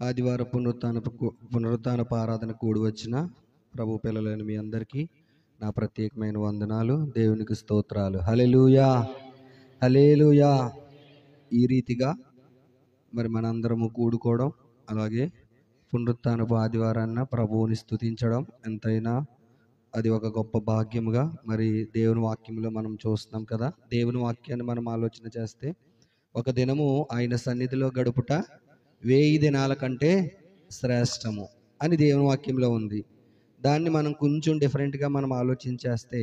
ఆదివారం పునరుత్థానపు ఆరాధన కూడి వచ్చిన ప్రభు పిల్లలైన మీ అందరికీ నా ప్రత్యేకమైన వందనాలు, దేవునికి స్తోత్రాలు. హల్లెలూయా, హల్లెలూయా. ఈ రీతిగా మరి మనందరము కూడుకోవడం, అలాగే పునరుత్థానపు ఆదివారాన్న ప్రభువుని స్తుతించడం ఎంతైనా అది ఒక గొప్ప భాగ్యముగా మరి దేవుని వాక్యంలో మనం చూస్తున్నాం కదా. దేవుని వాక్యాన్ని మనం ఆలోచన చేస్తే ఒక దినము ఆయన సన్నిధిలో గడుపుట 1000 దినాల కంటే శ్రేష్టము అని దేవుని వాక్యంలో ఉంది. దాన్ని మనం కొంచెం డిఫరెంట్గా మనం ఆలోచించేస్తే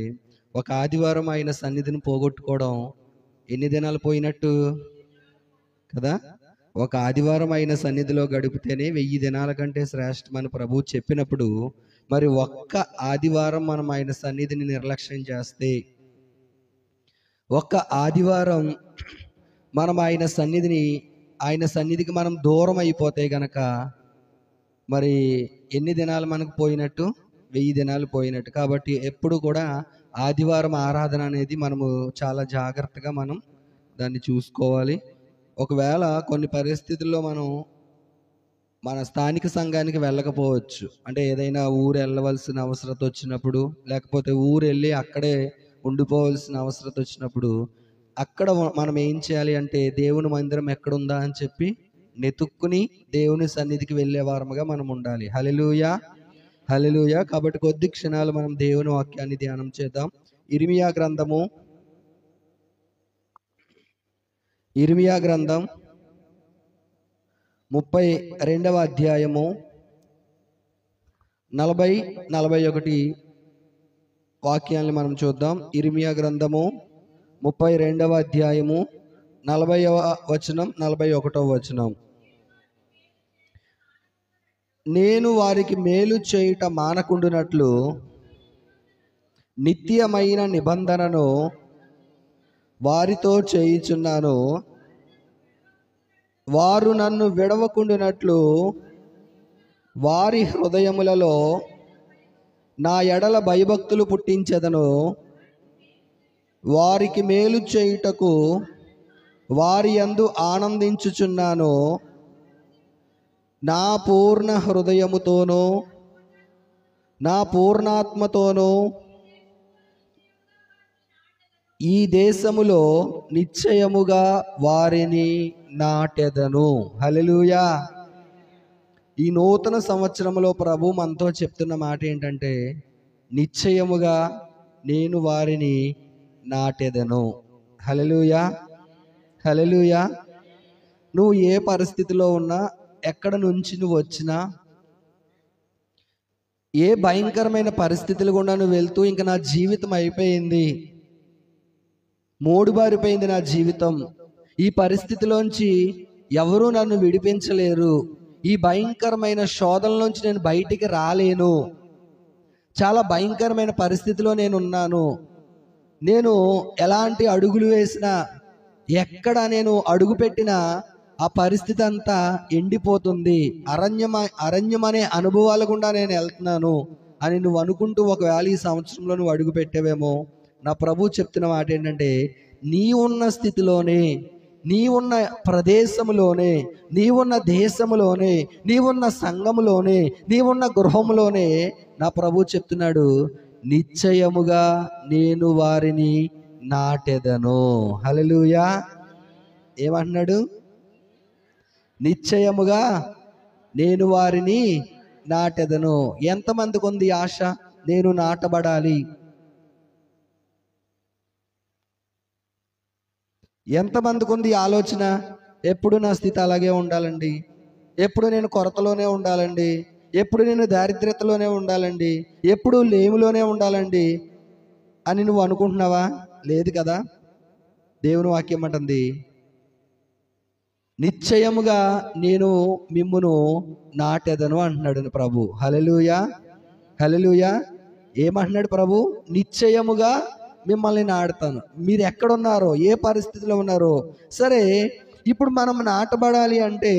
ఒక ఆదివారం ఆయన సన్నిధిని పోగొట్టుకోవడం ఎన్ని దినాలు పోయినట్టు కదా. ఒక ఆదివారం ఆయన సన్నిధిలో గడిపితేనే 1000 దినాల కంటే శ్రేష్టమని ప్రభువు చెప్పినప్పుడు మరి ఒక్క ఆదివారం మనం ఆయన సన్నిధిని నిర్లక్ష్యం చేస్తే, ఒక్క ఆదివారం మనం ఆయన సన్నిధికి మనం దూరం అయిపోతే గనక మరి ఎన్ని దినాలు మనకు పోయినట్టు? 1000 దినాలు పోయినట్టు. కాబట్టి ఎప్పుడు కూడా ఆదివారం ఆరాధన అనేది మనము చాలా జాగ్రత్తగా మనం దాన్ని చూసుకోవాలి. ఒకవేళ కొన్ని పరిస్థితుల్లో మనం మన స్థానిక సంఘానికి వెళ్ళకపోవచ్చు, అంటే ఏదైనా ఊరు వెళ్ళవలసిన అవసరం వచ్చినప్పుడు, లేకపోతే ఊరు వెళ్ళి అక్కడే ఉండిపోవలసిన అవసరం వచ్చినప్పుడు అక్కడ మనం ఏం చేయాలి అంటే దేవుని మందిరం ఎక్కడుందా అని చెప్పి నెతుక్కుని దేవుని సన్నిధికి వెళ్ళే వారముగా మనం ఉండాలి. హల్లెలూయా, హల్లెలూయా. కాబట్టి కొద్ది క్షణాలు మనం దేవుని వాక్యాన్ని ధ్యానం చేద్దాం. ఇర్మియా గ్రంథం 32వ అధ్యాయము 40-41 వాక్యాన్ని మనం చూద్దాం. ఇర్మియా గ్రంథము 32వ అధ్యాయము 40వ వచనం 41వ వచనం. నేను వారికి మేలు చేయుట మానకుండునట్లు నిత్యమైన నిబంధనను వారితో చేయుచున్నాను. వారు నన్ను విడవకుండునట్లు వారి హృదయములలో నా ఎడల భయభక్తులు పుట్టించెదను. వారికి మేలు చేయుటకు వారి యందు ఆనందించుచున్నాను. నా పూర్ణ హృదయముతోనూ నా పూర్ణాత్మతోనూ ఈ దేశములో నిశ్చయముగా వారిని నాటెదను. హల్లెలూయా. ఈ నూతన సంవత్సరంలో ప్రభు మనతో చెప్తున్న మాట ఏంటంటే, నిశ్చయముగా నేను వారిని నాటెదను. హల్లెలూయా, హల్లెలూయా. నువ్వు ఏ పరిస్థితిలో ఉన్నా, ఎక్కడ నుంచి నువ్వు వచ్చినా, ఏ భయంకరమైన పరిస్థితులు గుండా నువ్వు వెళ్తూ ఇంకా నా జీవితం అయిపోయింది, మోడుబారిపోయింది నా జీవితం, ఈ పరిస్థితిలోంచి ఎవరూ నన్ను విడిపించలేరు, ఈ భయంకరమైన శోధనలోంచి నేను బయటికి రాలేను, చాలా భయంకరమైన పరిస్థితిలో నేను ఉన్నాను, నేను ఎలాంటి అడుగులు వేసినా, ఎక్కడ నేను అడుగు పెట్టినా ఆ పరిస్థితి అంతా ఎండిపోతుంది, అరణ్యం అనే అనుభవాల గుండా నేను వెళ్తున్నాను అని నువ్వు అనుకుంటూ ఒకవేళ ఈ సంవత్సరంలో నువ్వు అడుగు పెట్టేవేమో, నా ప్రభు చెప్తున్న మాట ఏంటంటే, నీ ఉన్న స్థితిలోనే, నీ ఉన్న ప్రదేశంలోనే, నీ ఉన్న దేశంలోనే, నీ ఉన్న సంఘములోనే, నీ ఉన్న గృహంలోనే నా ప్రభు చెప్తున్నాడు, నిశ్చయముగా నేను వారిని నాటెదను. హల్లెలూయా. ఏమంటున్నాడు? నిశ్చయముగా నేను వారిని నాటెదను. ఎంతమందికి ఉంది ఆశ నేను నాటబడాలి? ఎంతమందికి ఉంది ఆలోచన, ఎప్పుడు నా స్థితి అలాగే ఉండాలండి, ఎప్పుడు నేను కొరతలోనే ఉండాలండి, ఎప్పుడు నేను దారిద్ర్యతలోనే ఉండాలండి, ఎప్పుడు లేమిలోనే ఉండాలండి అని నువ్వు అనుకుంటున్నావా? లేదు కదా. దేవుని వాక్యం అంటుంది, నిశ్చయముగా నేను మిమ్మును నాటెదను అంటున్నాడు ప్రభు. హల్లెలూయా, హల్లెలూయా. ఏమంటున్నాడు ప్రభు? నిశ్చయముగా మిమ్మల్ని నాటుతాను. మీరు ఎక్కడున్నారో, ఏ పరిస్థితిలో ఉన్నారో సరే, ఇప్పుడు మనం నాటబడాలి అంటే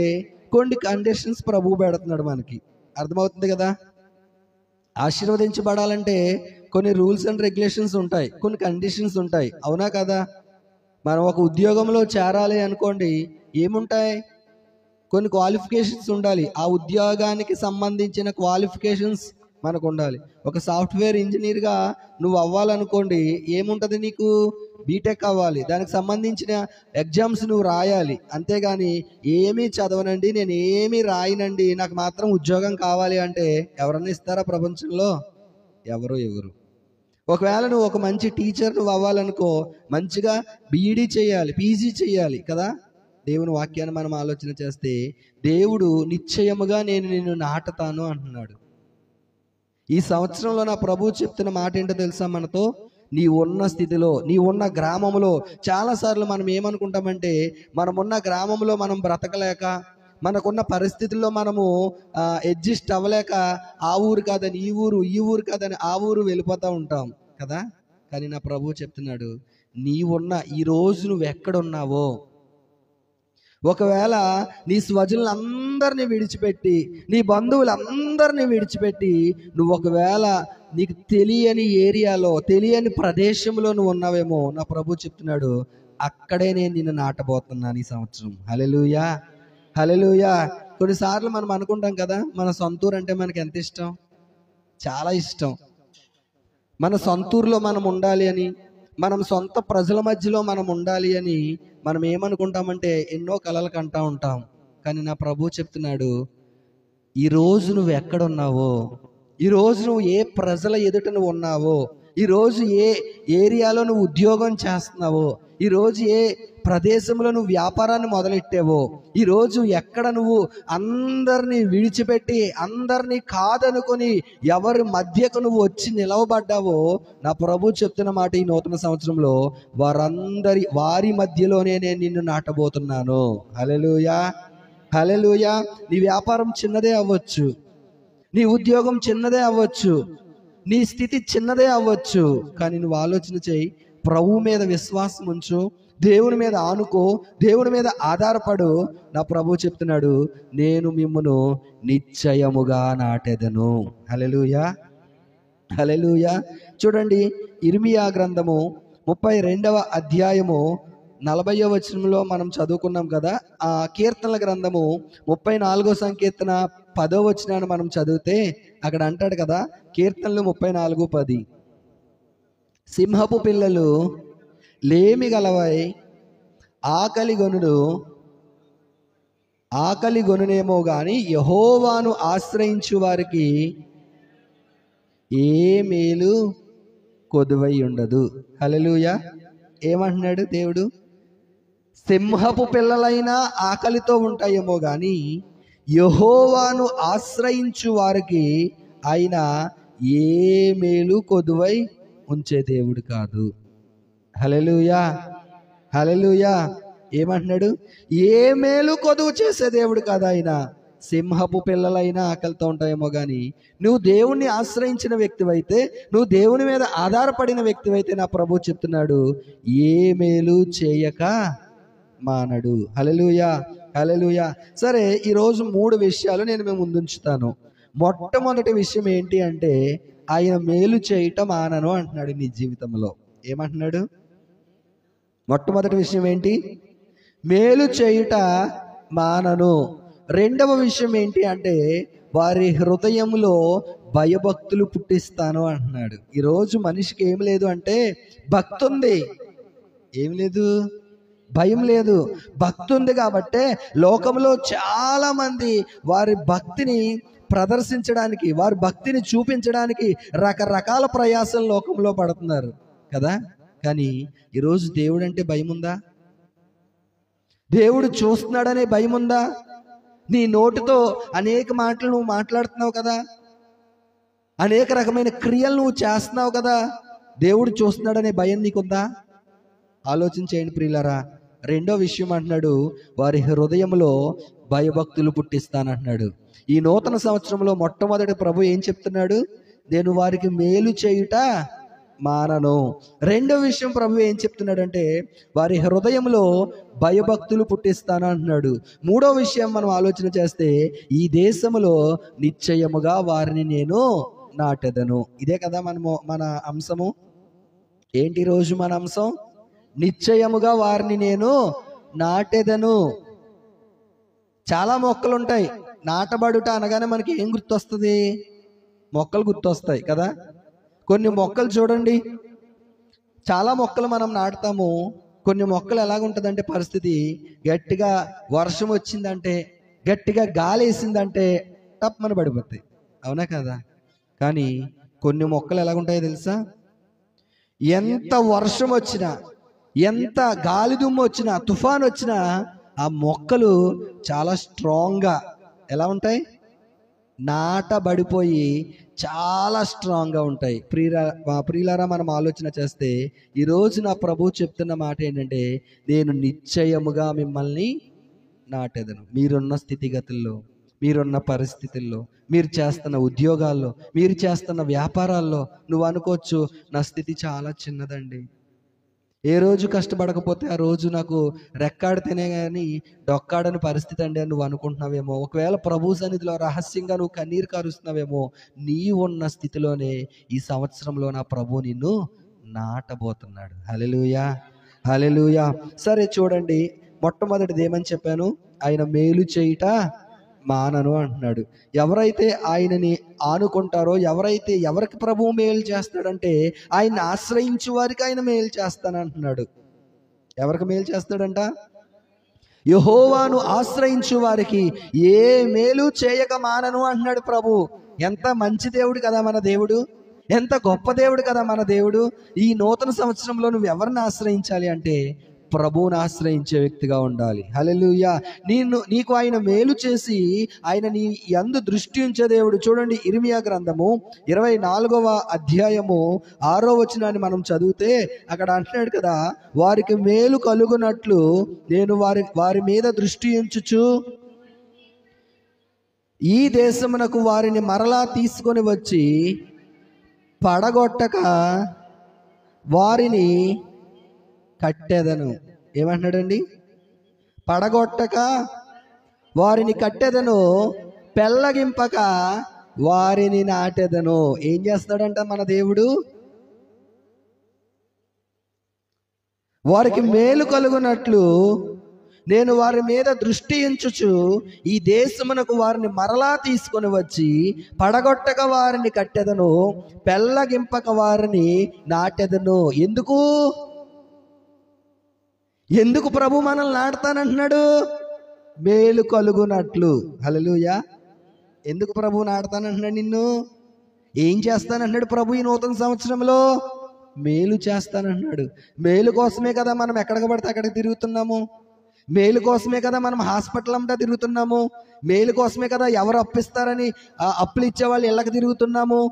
కొన్ని కండిషన్స్ ప్రభు పెడుతున్నాడు మనకి. అర్థమవుతుంది కదా. ఆశీర్వదించబడాలంటే కొన్ని రూల్స్ అండ్ రెగ్యులేషన్స్ ఉంటాయి, కొన్ని కండిషన్స్ ఉంటాయి, అవునా కదా. మనం ఒక ఉద్యోగంలో చేరాలి అనుకోండి, ఏముంటాయి? కొన్ని క్వాలిఫికేషన్స్ ఉండాలి. ఆ ఉద్యోగానికి సంబంధించిన క్వాలిఫికేషన్స్ మనకు ఉండాలి. ఒక సాఫ్ట్వేర్ ఇంజనీర్గా నువ్వు అవ్వాలనుకోండి, ఏముంటుంది నీకు? బీటెక్ అవ్వాలి, దానికి సంబంధించిన ఎగ్జామ్స్ నువ్వు రాయాలి. అంతేగాని ఏమీ చదవనండి, నేను ఏమీ రాయనండి, నాకు మాత్రం ఉద్యోగం కావాలి అంటే ఎవరన్నా ఇస్తారా ప్రపంచంలో? ఎవరు ఇవ్వరు. ఒకవేళ నువ్వు ఒక మంచి టీచర్ నువ్వు అవ్వాలనుకో, మంచిగా బీఈడీ చేయాలి, పీజీ చేయాలి కదా. దేవుని వాక్యాన్ని మనం ఆలోచన చేస్తే దేవుడు నిశ్చయముగా నేను నిన్ను నాటుతాను అంటున్నాడు. ఈ సంవత్సరంలో నా ప్రభువు చెప్తున్న మాట ఏంటో తెలుసా? మనతో నీ ఉన్న స్థితిలో, నీ ఉన్న గ్రామంలో, చాలాసార్లు మనం ఏమనుకుంటామంటే మనమున్న గ్రామంలో మనం బ్రతకలేక, మనకున్న పరిస్థితుల్లో మనము అడ్జస్ట్ అవ్వలేక ఆ ఊరు కాదని ఈ ఊరు, ఈ ఊరు కాదని ఆ ఊరు వెళ్ళిపోతూ ఉంటాం కదా. కానీ నా ప్రభువు చెప్తున్నాడు, నీ ఉన్న ఈ రోజు నువ్వు ఎక్కడున్నావో, ఒకవేళ నీ స్వజనులందరినీ విడిచిపెట్టి, నీ బంధువులందరినీ విడిచిపెట్టి నువ్వు ఒకవేళ నీకు తెలియని ఏరియాలో, తెలియని ప్రదేశంలో నువ్వు ఉన్నావేమో, నా ప్రభు చెప్తున్నాడు, అక్కడే నేను నిన్ను నాటబోతున్నాను ఈ సంవత్సరం. హల్లెలూయా, హల్లెలూయా. కొన్నిసార్లు మనం అనుకుంటాం కదా, మన సొంతూరు అంటే మనకి ఎంత ఇష్టం, చాలా ఇష్టం. మన సొంతూరులో మనం ఉండాలి అని, మనం సొంత ప్రజల మధ్యలో మనం ఉండాలి అని మనం ఏమనుకుంటామంటే ఎన్నో కలలు కంటా ఉంటాం. కానీ నా ప్రభు చెప్తున్నాడు, ఈరోజు నువ్వు ఎక్కడున్నావో, ఈరోజు నువ్వు ఏ ప్రజల ఎదుట నువ్వు ఉన్నావో, ఈరోజు ఏ ఏరియాలో నువ్వు ఉద్యోగం చేస్తున్నావో, ఈరోజు ఏ ప్రదేశంలో నువ్వు వ్యాపారాన్ని మొదలెట్టావో, ఈరోజు ఎక్కడ నువ్వు అందరినీ విడిచిపెట్టి, అందరినీ కాదనుకొని ఎవరి మధ్యకు నువ్వు వచ్చి నిలవబడ్డావో, నా ప్రభు చెప్తున్న మాట ఈ నూతన సంవత్సరంలో వారి మధ్యలోనే నేను నిన్ను నాటబోతున్నాను. హల్లెలూయా, హల్లెలూయా. నీ వ్యాపారం చిన్నదే అవ్వచ్చు, నీ ఉద్యోగం చిన్నదే అవ్వచ్చు, నీ స్థితి చిన్నదే అవ్వచ్చు, కానీ నువ్వు ఆలోచన చేయి, ప్రభువు మీద విశ్వాసం ఉంచు, దేవుని మీద ఆనుకో, దేవుని మీద ఆధారపడు. నా ప్రభు చెప్తున్నాడు, నేను మిమ్మును నిశ్చయముగా నాటెదను. హల్లెలూయా, హల్లెలూయా. చూడండి, ఇర్మియా గ్రంథము 32వ అధ్యాయము 40వ వచనంలో మనం చదువుకున్నాం కదా. ఆ కీర్తనల గ్రంథము 34వ సంకీర్తన 10వ వచనాన్ని మనం చదివితే అక్కడ అంటాడు కదా, కీర్తనలు 34:10, సింహపు పిల్లలు లేమి గలవై ఆకలి గొనునేమో గాని యెహోవాను ఆశ్రయించు వారికి ఏ మేలు కొదువై ఉండదు. హల్లెలూయా. ఏమంటున్నాడు దేవుడు? సింహపు పిల్లలైనా ఆకలితో ఉంటాయేమో గాని యెహోవాను ఆశ్రయించు వారికి ఆయన ఏ మేలు కొదువై ఉంచే దేవుడు కాదు. హల్లెలూయా, హల్లెలూయా. ఏమంటున్నాడు? ఏ మేలు కొదువు చేసే దేవుడు కాదు ఆయన. సింహపు పిల్లలైనా ఆకలితో ఉంటాయేమో కానీ నువ్వు దేవుణ్ణి ఆశ్రయించిన వ్యక్తివైతే, నువ్వు దేవుని మీద ఆధారపడిన వ్యక్తివైతే నా ప్రభు చెప్తున్నాడు, ఏ మేలు చేయక మానడు. హల్లెలూయా, హల్లెలూయా. సరే, ఈరోజు 3 విషయాలు నేను మేము ముందుంచుతాను. మొట్టమొదటి విషయం ఏంటి అంటే, ఆయన మేలు చేయటం మానను అంటున్నాడు నీ జీవితంలో. ఏమంటున్నాడు? మొట్టమొదటి విషయం ఏంటి? మేలు చేయుట మానను. రెండవ విషయం ఏంటి అంటే, వారి హృదయంలో భయభక్తులు పుట్టిస్తాను అంటున్నాడు. ఈరోజు మనిషికి ఏం లేదు అంటే భక్తి ఉంది, ఏం లేదు, భయం లేదు. భక్తి ఉంది కాబట్టే లోకంలో చాలా మంది వారి భక్తిని ప్రదర్శించడానికి, వారి భక్తిని చూపించడానికి రకరకాల ప్రయాసాలు లోకంలో పడుతున్నారు కదా. కానీ ఈరోజు దేవుడు అంటే భయం ఉందా? దేవుడు చూస్తున్నాడనే భయం ఉందా? నీ నోటితో అనేక మాటలు నువ్వు మాట్లాడుతున్నావు కదా, అనేక రకమైన క్రియలు నువ్వు చేస్తున్నావు కదా, దేవుడు చూస్తున్నాడనే భయం నీకుందా? ఆలోచించేయండి ప్రియులారా. రెండో విషయం అంటున్నాడు, వారి హృదయంలో భయభక్తులు పుట్టిస్తానంటున్నాడు. ఈ నూతన సంవత్సరంలో మొట్టమొదటి ప్రభు ఏం చెప్తున్నాడు? నేను వారికి మేలు చేయుట మానను. రెండో విషయం ప్రభు ఏం చెప్తున్నాడంటే, వారి హృదయంలో భయభక్తులు పుట్టిస్తాను అంటున్నాడు. మూడో విషయం మనం ఆలోచన చేస్తే, ఈ దేశములో నిశ్చయముగా వారిని నేను నాటెదను. ఇదే కదా మన అంశము. ఏంటి రోజు మన అంశం? నిశ్చయముగా వారిని నేను నాటెదను. చాలా మొక్కలు ఉంటాయి. నాటబడుట అనగానే మనకి ఏం గుర్తొస్తుంది? మొక్కలు గుర్తొస్తాయి కదా. కొన్ని మొక్కలు చూడండి, చాలా మొక్కలు మనం నాటుతాము. కొన్ని మొక్కలు ఎలాగుంటుందంటే పరిస్థితి, గట్టిగా వర్షం వచ్చిందంటే, గట్టిగా గాలి వేసిందంటే టప్మని పడిపోతాయి, అవునా కదా. కానీ కొన్ని మొక్కలు ఎలాగుంటాయో తెలుసా? ఎంత వర్షం వచ్చినా, ఎంత గాలి దుమ్ము వచ్చినా, తుఫాన్ వచ్చినా ఆ మొక్కలు చాలా స్ట్రాంగ్గా ఎలా ఉంటాయి? నాటబడిపోయి చాలా స్ట్రాంగ్గా ఉంటాయి. ప్రియులారా, మనం ఆలోచన చేస్తే ఈరోజు నా ప్రభు చెప్తున్న మాట ఏంటంటే, నేను నిశ్చయముగా మిమ్మల్ని నాటెదను. మీరున్న స్థితిగతుల్లో, మీరున్న పరిస్థితుల్లో, మీరు చేస్తున్న ఉద్యోగాల్లో, మీరు చేస్తున్న వ్యాపారాల్లో నువ్వు అనుకోవచ్చు, నా స్థితి చాలా చిన్నదండి, ఏ రోజు కష్టపడకపోతే ఆ రోజు నాకు రెక్కాడితేనే కానీ డొక్కాడని పరిస్థితి అండి అని నువ్వు అనుకుంటున్నావేమో. ఒకవేళ ప్రభు సన్నిధిలో రహస్యంగా నువ్వు కన్నీరు కారుస్తున్నావేమో. నీ ఉన్న స్థితిలోనే ఈ సంవత్సరంలో నా ప్రభు నిన్ను నాటబోతున్నాడు. హల్లెలూయా, హల్లెలూయా. సరే చూడండి, మొట్టమొదటిది ఏమని చెప్పాను? ఆయన మేలు చేయుట మానను అంటున్నాడు. ఎవరైతే ఆయనని ఆనుకుంటారో, ఎవరికి ప్రభువు మేలు చేస్తాడంటే, ఆయన్ని ఆశ్రయించు వారికి ఆయన మేలు చేస్తానంటున్నాడు. ఎవరికి మేలు చేస్తాడంట? యెహోవాను ఆశ్రయించు వారికి ఏ మేలు చేయక మానను అంటున్నాడు ప్రభు. ఎంత మంచి దేవుడు కదా మన దేవుడు, ఎంత గొప్ప దేవుడు కదా మన దేవుడు. ఈ నూతన సంవత్సరంలో నువ్వు ఎవరిని ఆశ్రయించాలి అంటే ప్రభువుని ఆశ్రయించే వ్యక్తిగా ఉండాలి. హల్లెలూయా. నీకు ఆయన మేలు చేసి ఆయన నీ యందు దృష్టి ఉంచే దేవుడు. చూడండి, ఇర్మియా గ్రంథము 24వ అధ్యాయము 6వ వచనాన్ని మనం చదివితే అక్కడ అంటున్నాడు కదా, వారికి మేలు కలుగునట్లు నేను వారి మీద దృష్టి ఉంచుచు ఈ దేశమునకు వారిని మరలా తీసుకొని వచ్చి పడగొట్టక వారిని కట్టెదను. ఏమంటున్నాడండి? పడగొట్టక వారిని కట్టెదను, పెళ్ళగింపక వారిని నాటెదను. ఏం చేస్తాడంట మన దేవుడు? వారికి మేలు కలుగునట్లు నేను వారి మీద దృష్టి ఉంచుచు ఈ దేశమునకు వారిని మరలా తీసుకొని వచ్చి పడగొట్టక వారిని కట్టెదను, పెళ్ళగింపక వారిని నాటెదను. ఎందుకు ప్రభు మనల్ని నాటుతానంటున్నాడు? మేలు కలుగునట్లు. హల్లెలూయా. ఎందుకు ప్రభు నాటుతానంటున్నాడు? నిన్ను ఏం చేస్తానంటున్నాడు ప్రభు ఈ నూతన సంవత్సరంలో? మేలు చేస్తానంటున్నాడు. మేలు కోసమే కదా మనం ఎక్కడికి పడితే అక్కడికి తిరుగుతున్నాము. మేలు కోసమే కదా మనం హాస్పిటల్ అంతా తిరుగుతున్నాము. మేలు కోసమే కదా ఎవరు అప్పిస్తారని అప్పులు ఇచ్చేవాళ్ళు ఇళ్ళకి తిరుగుతున్నాము.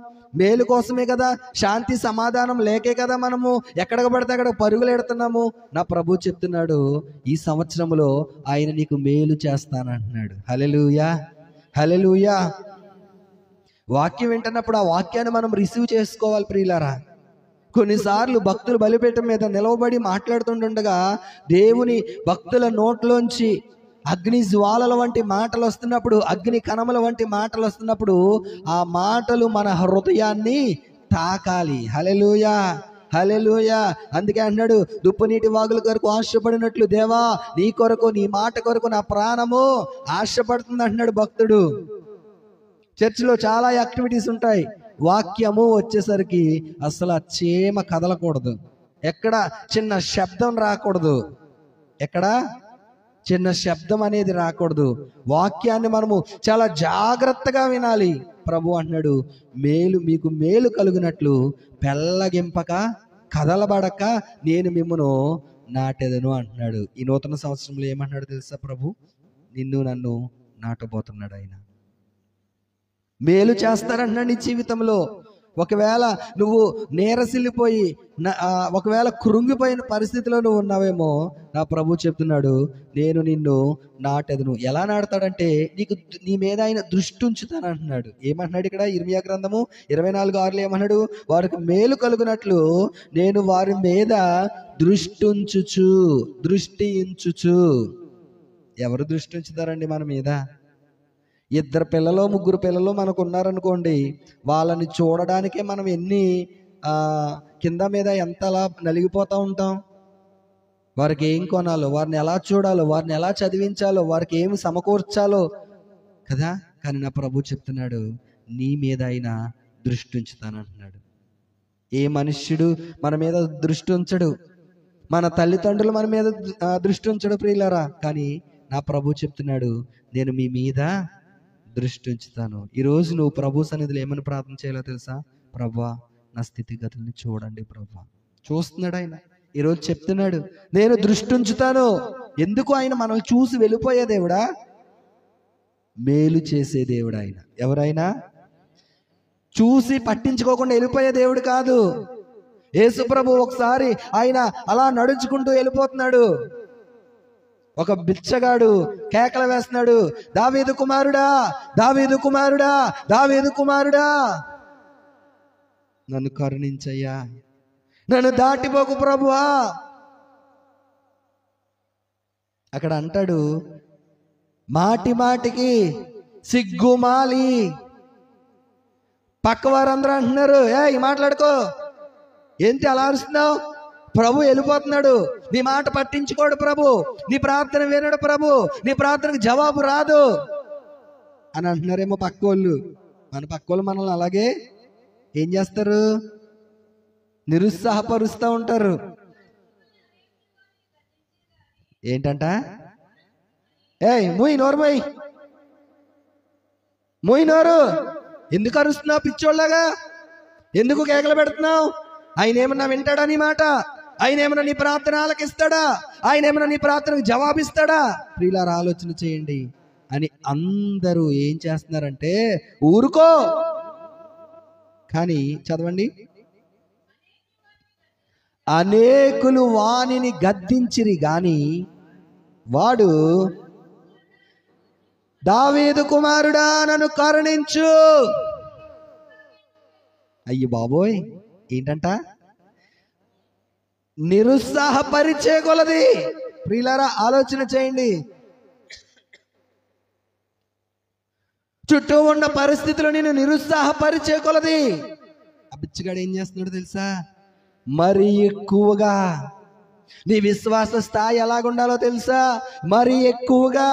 మేలు కోసమే కదా, శాంతి సమాధానం లేకే కదా మనము ఎక్కడికి పడితే అక్కడ పరుగులు ఎడుతున్నాము. నా ప్రభు చెప్తున్నాడు, ఈ సంవత్సరంలో ఆయన నీకు మేలు చేస్తానంటున్నాడు. హల్లెలూయా, హల్లెలూయా. వాక్యం వింటున్నప్పుడు ఆ వాక్యాన్ని మనం రిసీవ్ చేసుకోవాలి ప్రియులారా. కొన్నిసార్లు భక్తులు బలిపీఠం మీద నిలవబడి మాట్లాడుతుండగా దేవుని భక్తుల నోట్లోంచి అగ్ని జ్వాలల వంటి మాటలు వస్తున్నప్పుడు, అగ్ని కణముల వంటి మాటలు వస్తున్నప్పుడు ఆ మాటలు మన హృదయాన్ని తాకాలి. హల్లెలూయా, హల్లెలూయా. అందుకే అన్నాడు, దుప్పు నీటి వాగుల కొరకు ఆశపడినట్లు దేవా నీ కొరకు, నీ మాట కొరకు నా ప్రాణము ఆశపడుతుంది అంటున్నాడు భక్తుడు. చర్చిలో చాలా యాక్టివిటీస్ ఉంటాయి. వాక్యము వచ్చేసరికి అసలు ఆ చీమ కదలకూడదు, ఎక్కడ చిన్న శబ్దం రాకూడదు, ఎక్కడ చిన్న శబ్దం అనేది రాకూడదు. వాక్యాన్ని మనము చాలా జాగ్రత్తగా వినాలి. ప్రభు అంటున్నాడు, మీకు మేలు కలుగునట్లు పెళ్ళగింపక కదలబడక నేను మిమ్మును నాటెదను అంటున్నాడు. ఈ నూతన సంవత్సరంలో ఏమంటున్నాడు తెలుసా ప్రభు? నిన్ను నన్ను నాటబోతున్నాడు ఆయన. మేలు చేస్తారంటున్నాడు నీ జీవితంలో. ఒకవేళ నువ్వు నీరసిల్లిపోయి, ఒకవేళ కృంగిపోయిన పరిస్థితిలో నువ్వు ఉన్నావేమో, నా ప్రభు చెప్తున్నాడు, నేను నిన్ను నాటెదను. ఎలా నాడతాడంటే నీ మీద ఆయన దృష్టి ఉంచుతానంటున్నాడు. ఏమంటున్నాడు ఇక్కడ ఇర్మియా గ్రంథము 24:6 ఏమన్నాడు? వారికి మేలు కలుగునట్లు నేను వారి మీద దృష్టి ఉంచుచు. ఎవరు దృష్టి ఉంచుతారండి మన మీద? 2 పిల్లలు 3 పిల్లలు మనకు ఉన్నారనుకోండి, వాళ్ళని చూడడానికే మనం ఎన్ని కింద మీద ఎంతలా నలిగిపోతూ ఉంటాం. వారికి ఏం కొనాలో, వారిని ఎలా చూడాలో, వారిని ఎలా చదివించాలో, వారికి ఏమి సమకూర్చాలో కదా. కానీ నా ప్రభు చెప్తున్నాడు, నీ మీద ఆయన దృష్టి ఉంచుతానంటున్నాడు. ఏ మనుష్యుడు మన మీద దృష్టి ఉంచడు, మన తల్లిదండ్రులు మన మీద దృష్టి ఉంచడు ప్రియులారా. కానీ నా ప్రభు చెప్తున్నాడు, నేను మీ మీద దృష్టి ఉంచుతాను. ఈరోజు నువ్వు ప్రభు సన్నిధిలో ఏమని ప్రార్థన చేయాలో తెలుసా? ప్రభువా, నా స్థితిగతుల్ని చూడండి ప్రభువా. చూస్తున్నాడు ఆయన. ఈరోజు చెప్తున్నాడు, నేను దృష్టి ఉంచుతాను. ఎందుకు? ఆయన మనల్ని చూసి వెళ్ళిపోయే దేవుడా, మేలు చేసే దేవుడు ఆయన. ఎవరైనా చూసి పట్టించుకోకుండా వెళ్ళిపోయే దేవుడు కాదు. యేసు ప్రభు ఒకసారి ఆయన అలా నడుచుకుంటూ వెళ్ళిపోతున్నాడు. ఒక బిచ్చగాడు కేకలు వేస్తున్నాడు, దావీదు కుమారుడా, దావీదు కుమారుడా, దావీదు కుమారుడా, నన్ను కరుణించయ్యా, నన్ను దాటిపోకు ప్రభువా. అక్కడ అంటాడు, మాటి మాటికి సిగ్గుమాలి. పక్క వారందరూ అంటున్నారు, ఈ మాట్లాడుకో, ఏంటి అలా అరుస్తున్నావు? ప్రభు వెళ్ళిపోతున్నాడు, నీ మాట పట్టించుకోడు ప్రభు, నీ ప్రార్థన వినడు ప్రభు, నీ ప్రార్థనకు జవాబు రాదు అని అంటున్నారేమో పక్క వాళ్ళు. మన పక్క వాళ్ళు మనల్ని అలాగే ఏం చేస్తారు? నిరుత్సాహపరుస్తూ ఉంటారు. ఏంటంట? మూయి నోరు, మూయి నోరు, ఎందుకు అరుస్తున్నావు పిచ్చోళ్ళగా? ఎందుకు కేకలు పెడుతున్నావు? ఆయన ఏమన్నా వింటాడా నీ మాట? ఆయన ఏమన్నా నీ ప్రార్థన ఆలకిస్తాడా? ఆయన ఏమన్నా నీ ప్రార్థనకు జవాబిస్తాడా? ప్రియులారా, ఆలోచన చేయండి అని అందరూ ఏం చేస్తున్నారంటే ఊరుకో. కానీ చదవండి, అనేకులు వానిని గద్దించిరి గాని వాడు, దావీదు కుమారుడా, నన్ను కరుణించు. అయ్యి బాబోయ్, ఏంటంట? నిరుత్సాహపరిచే కొలది. ప్రియులారా, ఆలోచన చేయండి. చుట్టూ ఉన్న పరిస్థితులు నేను నిరుత్సాహపరిచే కొలది. ఆ బిచ్చగాడు ఏం చేస్తున్నాడు తెలుసా? మరి ఎక్కువగా. నీ విశ్వాస స్థాయి ఎలాగుండాలో తెలుసా? మరి ఎక్కువగా.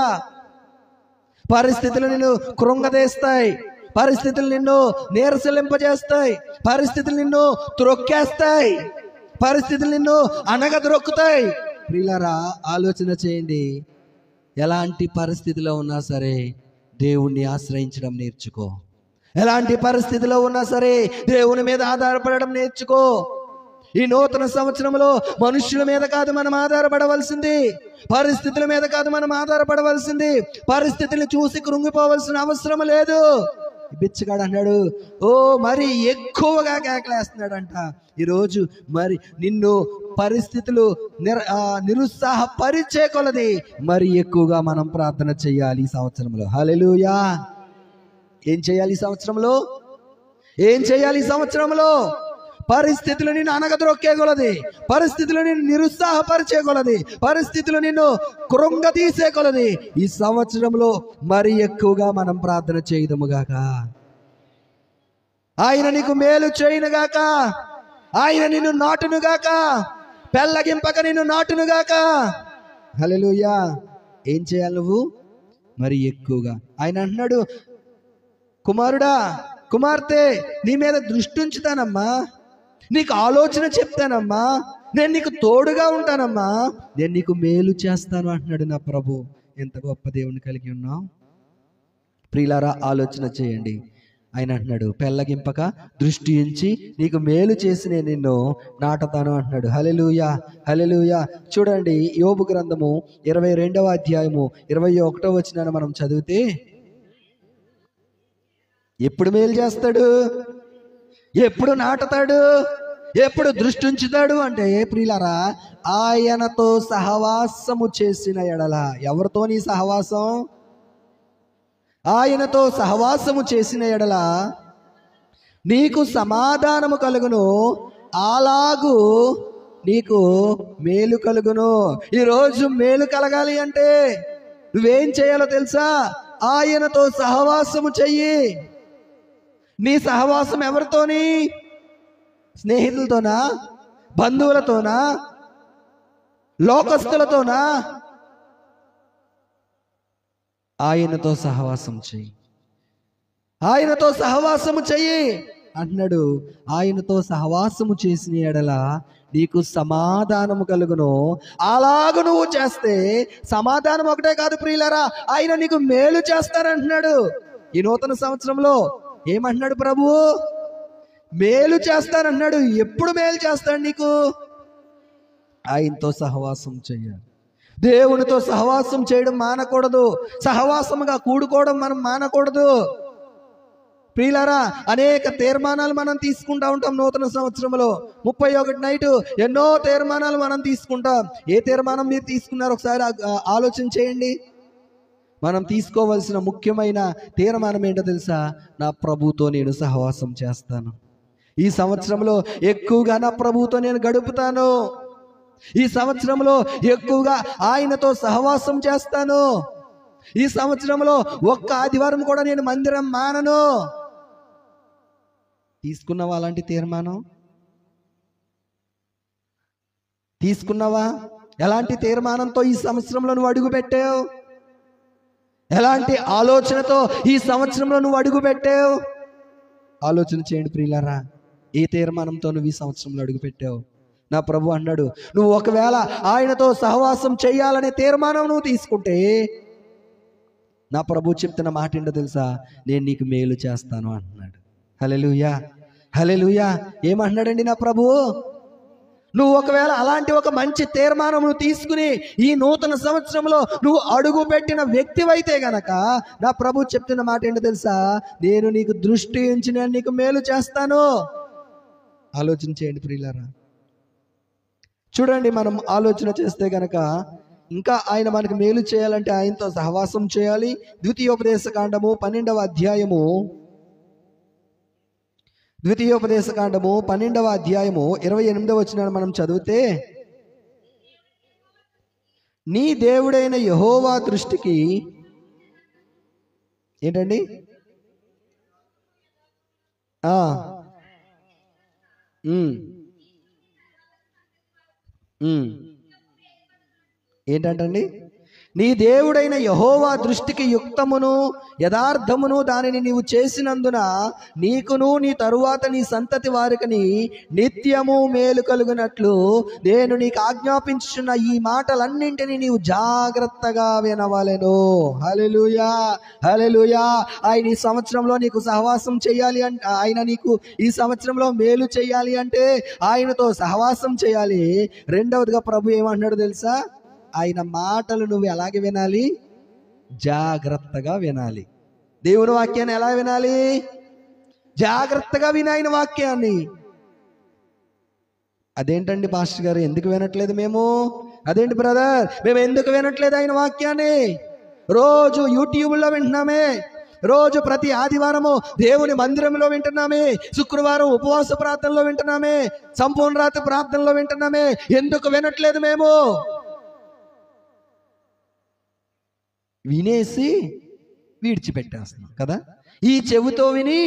పరిస్థితులు నిన్ను కృంగదీస్తాయి, పరిస్థితులు నిన్ను నీరసలింపజేస్తాయి, పరిస్థితులు నిన్ను త్రొక్కేస్తాయి, పరిస్థితులు నిన్ను అనగద్రొక్కుతాయి. ప్రియులారా, ఆలోచన చేయండి. ఎలాంటి పరిస్థితిలో ఉన్నా సరే దేవుణ్ణి ఆశ్రయించడం నేర్చుకో. ఎలాంటి పరిస్థితిలో ఉన్నా సరే దేవుని మీద ఆధారపడడం నేర్చుకో. ఈ నూతన సంవత్సరంలో మనుషుల మీద కాదు మనం ఆధారపడవలసింది, పరిస్థితుల మీద కాదు మనం ఆధారపడవలసింది. పరిస్థితులను చూసి కృంగిపోవలసిన అవసరం లేదు. బిచ్చగాడు అన్నాడు, మరి ఎక్కువగా కేకలేస్తున్నాడంట. ఈరోజు మరి నిన్ను పరిస్థితులు నిరుత్సాహపరిచే కొలది మరి ఎక్కువగా మనం ప్రార్థన చేయాలి ఈ సంవత్సరంలో. హల్లెలూయా. ఏం చేయాలి ఈ సంవత్సరంలో? ఏం చేయాలి ఈ సంవత్సరంలో? పరిస్థితులు నిన్ను అనగద్రొక్కే కొలది, పరిస్థితులు నిన్ను నిరుత్సాహపరిచే కొలది, పరిస్థితులు నిన్ను కృంగతీసే కొలది ఈ సంవత్సరంలో మరి ఎక్కువగా మనం ప్రార్థన చేయదుముగాక. ఆయన నీకు మేలు చేయనుగాక, ఆయన నిన్ను నాటునుగాక, పెళ్ళగింపక నిన్ను నాటునుగాక. హల్లెలూయా. ఏం చేయాలి నువ్వు? మరి ఎక్కువగా. ఆయన అంటున్నాడు, కుమారుడా, కుమార్తె, నీ మీద దృష్టి ఉంచుతానమ్మా, నీకు ఆలోచన చెప్తానమ్మా, నేను నీకు తోడుగా ఉంటానమ్మా, నేను నీకు మేలు చేస్తాను అంటున్నాడు నా ప్రభు. ఎంత గొప్ప దేవుని కలిగి ఉన్నావు. ప్రియులారా, ఆలోచన చేయండి. ఆయన అంటున్నాడు, పెళ్ళగింపక దృష్టి ఉంచి నీకు మేలు చేసి నేను నిన్ను నాటుతాను అంటున్నాడు. హల్లెలూయా, హల్లెలూయా. చూడండి, యోబు గ్రంథము 22వ అధ్యాయము 21వ వచనాన్ని మనం చదివితే, ఎప్పుడు మేలు చేస్తాడు, ఎప్పుడు నాటుతాడు, ఎప్పుడు దృష్టి ఉంచుతాడు అంటే ప్రియులారా, ఆయనతో సహవాసము చేసిన ఎడల. ఎవరితో నీ సహవాసం? ఆయనతో సహవాసము చేసిన ఎడల నీకు సమాధానము కలుగును, అలాగు నీకు మేలు కలుగును. ఈరోజు మేలు కలగాలి అంటే నువ్వేం చేయాలో తెలుసా? ఆయనతో సహవాసము చెయ్యి. నీ సహవాసం ఎవరితోని? స్నేహితులతోనా? బంధువులతోనా? లోకస్తులతోనా? ఆయనతో సహవాసం చెయ్యి, ఆయనతో సహవాసము చెయ్యి అంటున్నాడు. ఆయనతో సహవాసము చేసిన ఎడల నీకు సమాధానము కలుగును. అలాగ నువ్వు చేస్తే సమాధానం ఒకటే కాదు ప్రియులారా, ఆయన నీకు మేలు చేస్తానంటున్నాడు. ఈ నూతన సంవత్సరంలో ఏమంటున్నాడు ప్రభువు? మేలు చేస్తానంటున్నాడు. ఎప్పుడు మేలు చేస్తాడు నీకు? ఆయనతో సహవాసం చెయ్యాలి. దేవునితో సహవాసం చేయడం మానకూడదు. సహవాసముగా కూడుకోవడం మనం మానకూడదు. ప్రియులారా, అనేక తీర్మానాలు మనం తీసుకుంటా ఉంటాం. నూతన సంవత్సరంలో 31 నైట్ ఎన్నో తీర్మానాలు మనం తీసుకుంటాం. ఏ తీర్మానం మీరు తీసుకున్నారు ఒకసారి ఆలోచన చేయండి. మనం తీసుకోవలసిన ముఖ్యమైన తీర్మానం ఏంటో తెలుసా? నా ప్రభుతో నేను సహవాసం చేస్తాను. ఈ సంవత్సరంలో ఎక్కువగా నా ప్రభుతో నేను గడుపుతాను. ఈ సంవత్సరంలో ఎక్కువగా ఆయనతో సహవాసం చేస్తాను. ఈ సంవత్సరంలో ఒక్క ఆదివారం కూడా నేను మందిరం మానను. తీసుకున్నావా అలాంటి తీర్మానం? తీసుకున్నావా? ఎలాంటి తీర్మానంతో ఈ సంవత్సరంలో నువ్వు అడుగు పెట్టావు? ఎలాంటి ఆలోచనతో ఈ సంవత్సరంలో నువ్వు అడుగు పెట్టావు? ఆలోచన చేయండి ప్రియులారా. ఏ తీర్మానంతో నువ్వు ఈ సంవత్సరంలో అడుగు పెట్టావు? నా ప్రభు అన్నాడు, నువ్వు ఒకవేళ ఆయనతో సహవాసం చేయాలనే తీర్మానం నువ్వు తీసుకుంటే, నా ప్రభు చెప్తున్న మాట ఏంటో తెలుసా? నేను నీకు మేలు చేస్తాను అంటున్నాడు. హల్లెలూయా, హల్లెలూయా. ఏమంటున్నాడండి నా ప్రభు? నువ్వు ఒకవేళ అలాంటి ఒక మంచి తీర్మానం నువ్వు తీసుకుని ఈ నూతన సంవత్సరంలో నువ్వు అడుగు పెట్టిన వ్యక్తివైతే గనక, నా ప్రభు చెప్తున్న మాట ఏంటో తెలుసా? నేను నీకు దృష్టి ఉంచి నేను నీకు మేలు చేస్తాను. ఆలోచన చేయండి ప్రియులారా. చూడండి, మనం ఆలోచన చేస్తే గనక ఇంకా ఆయన మనకు మేలు చేయాలంటే ఆయనతో సహవాసం చేయాలి. ద్వితీయోపదేశకాండము 12వ అధ్యాయము 28వ వచనాన్ని మనం చదివితే, నీ దేవుడైన యెహోవా దృష్టికి ఏంటండి? ఏంటంటండి? నీ దేవుడైన యెహోవా దృష్టికి యుక్తమును యథార్థమును దానిని నీవు చేసినందున నీకును నీ తరువాత నీ సంతతి వారికి నిత్యము మేలు కలుగునట్లు నేను నీకు ఆజ్ఞాపించుచున్న ఈ మాటలన్నింటినీ నీవు జాగ్రత్తగా వినవలెను. హల్లెలూయా, హల్లెలూయా. ఆయన ఈ సంవత్సరంలో నీకు సహవాసం చేయాలి అంటే, ఆయన నీకు ఈ సంవత్సరంలో మేలు చేయాలి అంటే ఆయనతో సహవాసం చేయాలి. రెండవదిగా ప్రభు ఏమంటున్నాడు తెలుసా? ఆయన మాటలు నువ్వు ఎలాగే వినాలి? జాగ్రత్తగా వినాలి. దేవుని వాక్యాన్ని ఎలా వినాలి? జాగ్రత్తగా విని ఆయన వాక్యాన్ని. అదేంటండి పాస్టర్ గారు, ఎందుకు వినట్లేదు మేము? అదేంటి బ్రదర్, మేము ఎందుకు వినట్లేదు ఆయన వాక్యాన్ని? రోజు యూట్యూబ్లో వింటున్నామే, రోజు ప్రతి ఆదివారము దేవుని మందిరంలో వింటున్నామే, శుక్రవారం ఉపవాస ప్రార్థనలో వింటున్నామే, సంపూర్ణ రాత్రి ప్రార్థనలో వింటున్నామే. ఎందుకు వినట్లేదు మేము? వినేసి విడిచిపెట్టేస్తున్నాం కదా. ఈ చెవితో విని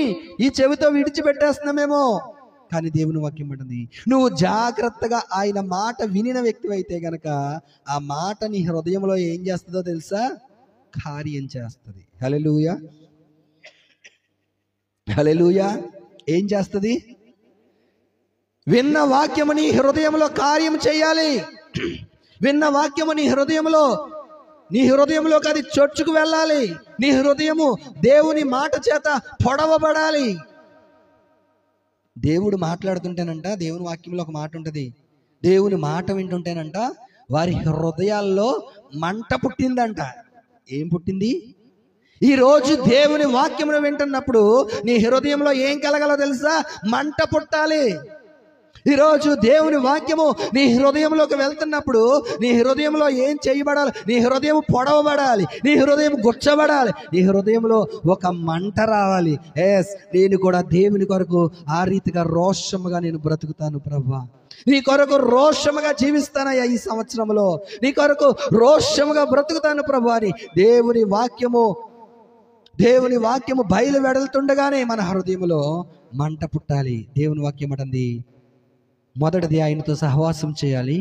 ఈ చెవితో విడిచిపెట్టేస్తున్నామేమో. కానీ దేవుని వాక్యం అంటుంది, నువ్వు జాగ్రత్తగా ఆయన మాట వినిన వ్యక్తి అయితే గనక ఆ మాట నీ హృదయంలో ఏం చేస్తుందో తెలుసా? కార్యం చేస్తుంది. హల్లెలూయా, హల్లెలూయా. ఏం చేస్తుంది? విన్న వాక్యము నీ హృదయంలో కార్యం చేయాలి. విన్న వాక్యము నీ హృదయంలోకి అది చొచ్చుకు వెళ్ళాలి. నీ హృదయము దేవుని మాట చేత పొడవబడాలి. దేవుడు మాట్లాడుతుంటేనంట, దేవుని వాక్యంలో ఒక మాట ఉంటుంది, దేవుని మాట వింటుంటేనంట వారి హృదయాల్లో మంట పుట్టిందంట. ఏం పుట్టింది? ఈరోజు దేవుని వాక్యమును వింటున్నప్పుడు నీ హృదయంలో ఏం కలగాలో తెలుసా? మంట పుట్టాలి. ఈరోజు దేవుని వాక్యము నీ హృదయంలోకి వెళ్తున్నప్పుడు నీ హృదయంలో ఏం చేయబడాలి? నీ హృదయం పొడవబడాలి, నీ హృదయం గుచ్చబడాలి, నీ హృదయంలో ఒక మంట రావాలి. నేను కూడా దేవుని కొరకు ఆ రీతిగా రోషముగా నేను బ్రతుకుతాను ప్రభువా, నీ కొరకు రోషముగా జీవిస్తానయ్యా ఈ సంవత్సరంలో, నీ కొరకు రోషముగా బ్రతుకుతాను ప్రభువా అని దేవుని వాక్యము బయలు వెడలుతుండగానే మన హృదయంలో మంట పుట్టాలి. దేవుని వాక్యం అంటుంది, మొదటిది ఆయనతో సహవాసం చేయాలి,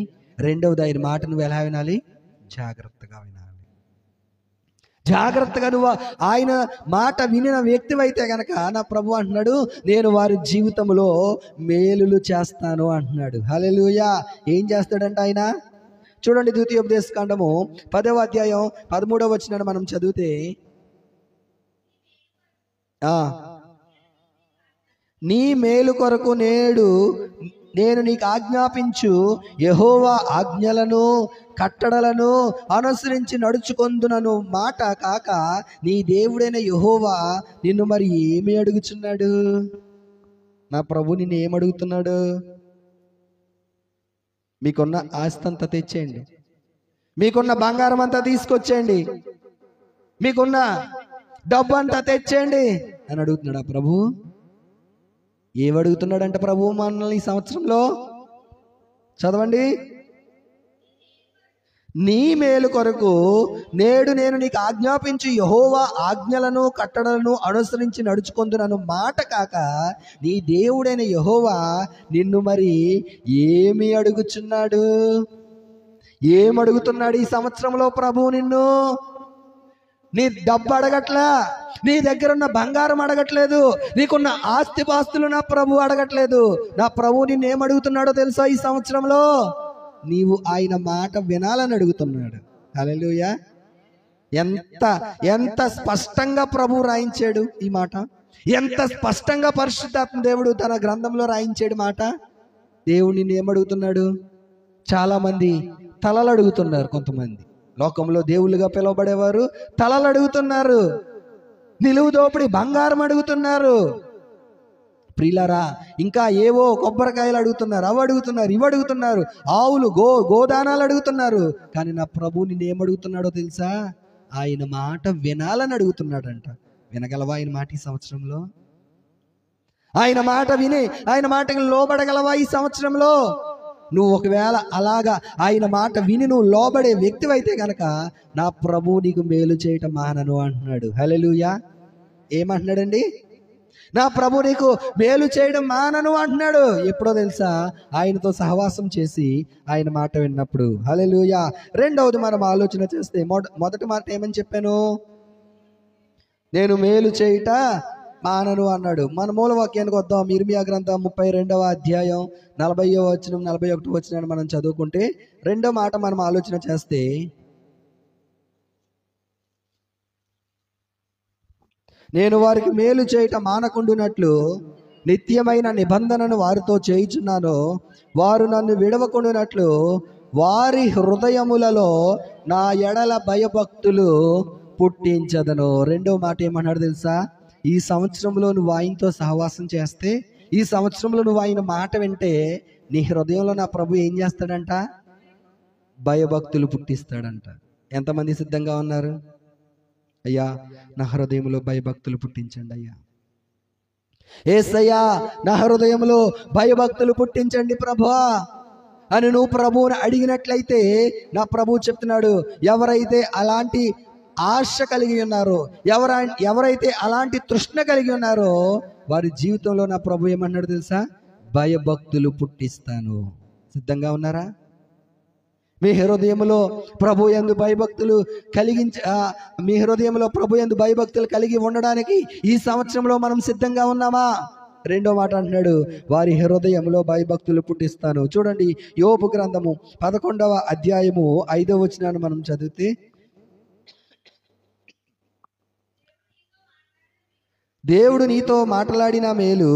రెండవది ఆయన మాట నువ్వు ఎలా వినాలి? జాగ్రత్తగా వినాలి. జాగ్రత్తగా నువ్వు ఆయన మాట వినిన వ్యక్తివైతే గనక నా ప్రభు అంటున్నాడు, నేను వారి జీవితంలో మేలులు చేస్తాను అంటున్నాడు. హల్లెలూయా. ఏం చేస్తాడంట ఆయన? చూడండి, ద్వితీయోపదేశకాండము 10వ అధ్యాయం 13వ వచనాన్ని మనం చదివితే, నీ మేలు కొరకు నేను నీకు ఆజ్ఞాపించు యెహోవా ఆజ్ఞలను కట్టడలను అనుసరించి నడుచుకొందునను మాట కాక నీ దేవుడైన యెహోవా నిన్ను మరి ఏమి అడుగుచున్నాడు? నా ప్రభు నిన్ను ఏమడుగుతున్నాడు? మీకున్న ఆస్తి అంతా తెచ్చేయండి, మీకున్న బంగారం అంతా తీసుకొచ్చేయండి, మీకున్న డబ్బు అంతా తెచ్చేయండి అని అడుగుతున్నాడు ఆ ప్రభు. ఏమడుగుతున్నాడంట ప్రభు మనల్ని ఈ సంవత్సరంలో? చదవండి. నీ మేలు కొరకు నేను నీకు ఆజ్ఞాపించి యెహోవా ఆజ్ఞలను కట్టడలను అనుసరించి నడుచుకొందునను మాట కాక నీ దేవుడైన యెహోవా నిన్ను మరి ఏమి అడుగుచున్నాడు? ఏమడుగుతున్నాడు ఈ సంవత్సరంలో ప్రభు నిన్ను? నీ డబ్బు అడగట్లా, నీ దగ్గర ఉన్న బంగారం అడగట్లేదు, నీకున్న ఆస్తిపాస్తులు నా ప్రభు అడగట్లేదు. నా ప్రభు నిన్ను ఏమడుగుతున్నాడో తెలుసా? ఈ సంవత్సరంలో నీవు ఆయన మాట వినాలని అడుగుతున్నాడు. హల్లెలూయా. ఎంత స్పష్టంగా ప్రభు రాయించాడు ఈ మాట, ఎంత స్పష్టంగా పరిశుద్ధాత్మ దేవుడు తన గ్రంథంలో రాయించాడు మాట. దేవుడు నిన్ను ఏమడుగుతున్నాడు? చాలా మంది తలలు అడుగుతున్నారు. కొంతమంది లోకంలో దేవుళ్ళుగా పిలువబడేవారు తలలు అడుగుతున్నారు, నిలువు దోపిడి బంగారం అడుగుతున్నారు. ప్రియులారా, ఇంకా ఏవో కొబ్బరికాయలు అడుగుతున్నారు, అవి అడుగుతున్నారు, ఇవి అడుగుతున్నారు, ఆవులు గోదానాలు అడుగుతున్నారు. కానీ నా ప్రభు నిన్ను ఏమడుగుతున్నాడో తెలుసా? ఆయన మాట వినాలని అడుగుతున్నాడంట. వినగలవా ఆయన మాట ఈ సంవత్సరంలో? ఆయన మాట విని ఆయన మాటకి లోబడగలవా ఈ సంవత్సరంలో? నువ్వు ఒకవేళ అలాగా ఆయన మాట విని నువ్వు లోబడే వ్యక్తివైతే గనక నా ప్రభు నీకు మేలు చేయటం మానను అంటున్నాడు. హల్లెలూయా. ఏమంటున్నాడండి? నా ప్రభు నీకు మేలు చేయడం మానను అంటున్నాడు. ఎప్పుడో తెలుసా? ఆయనతో సహవాసం చేసి ఆయన మాట విన్నప్పుడు. హల్లెలూయా. రెండవది మనం ఆలోచన చేస్తే, మొదటి మాట ఏమని చెప్పాను? నేను మేలు చేయుట మానను అన్నాడు. మన మూల వాక్యానికి వద్దాం. ఇర్మియా గ్రంథం 32వ అధ్యాయం 40వ వచనం 41వ వచనాన్ని మనం చదువుకుంటే, రెండో మాట మనం ఆలోచన చేస్తే, నేను వారికి మేలు చేయట మానకుండునట్లు నిత్యమైన నిబంధనను వారితో చేయుచున్నాను, వారు నన్ను విడవకుండునట్లు వారి హృదయములలో నా ఎడల భయభక్తులు పుట్టించదను. రెండో మాట ఏమన్నాడు తెలుసా? ఈ సంవత్సరంలో నువ్వు ఆయనతో సహవాసం చేస్తే, ఈ సంవత్సరంలో నువ్వు ఆయన మాట వింటే, నీ హృదయంలో నా ప్రభు ఏం చేస్తాడంట? భయభక్తులు పుట్టిస్తాడంట. ఎంతమంది సిద్ధంగా ఉన్నారు? అయ్యా, నా హృదయంలో భయభక్తులు పుట్టించండి అయ్యా. యేసయ్యా, నా హృదయంలో భయభక్తులు పుట్టించండి ప్రభువా అని నువ్వు ప్రభువుని అడిగినట్లయితే, నా ప్రభువు చెప్తున్నాడు, ఎవరైతే అలాంటి ఆశ కలిగి ఉన్నారో, ఎవరైతే అలాంటి తృష్ణ కలిగి ఉన్నారో, వారి జీవితంలో నా ప్రభు ఏమన్నాడు తెలుసా? భయభక్తులు పుట్టిస్తాను. సిద్ధంగా ఉన్నారా? మీ హృదయంలో ప్రభు యందు భయభక్తులు మీ హృదయంలో ప్రభు యందు భయభక్తులు కలిగి ఉండడానికి ఈ సంవత్సరంలో మనం సిద్ధంగా ఉన్నామా? రెండో మాట అంటున్నాడు, వారి హృదయంలో భయభక్తులు పుట్టిస్తాను. చూడండి, యోబు గ్రంథము 11వ అధ్యాయము 5వ వచనాన్ని మనం చదివితే, దేవుడు నీతో మాట్లాడిన మేలు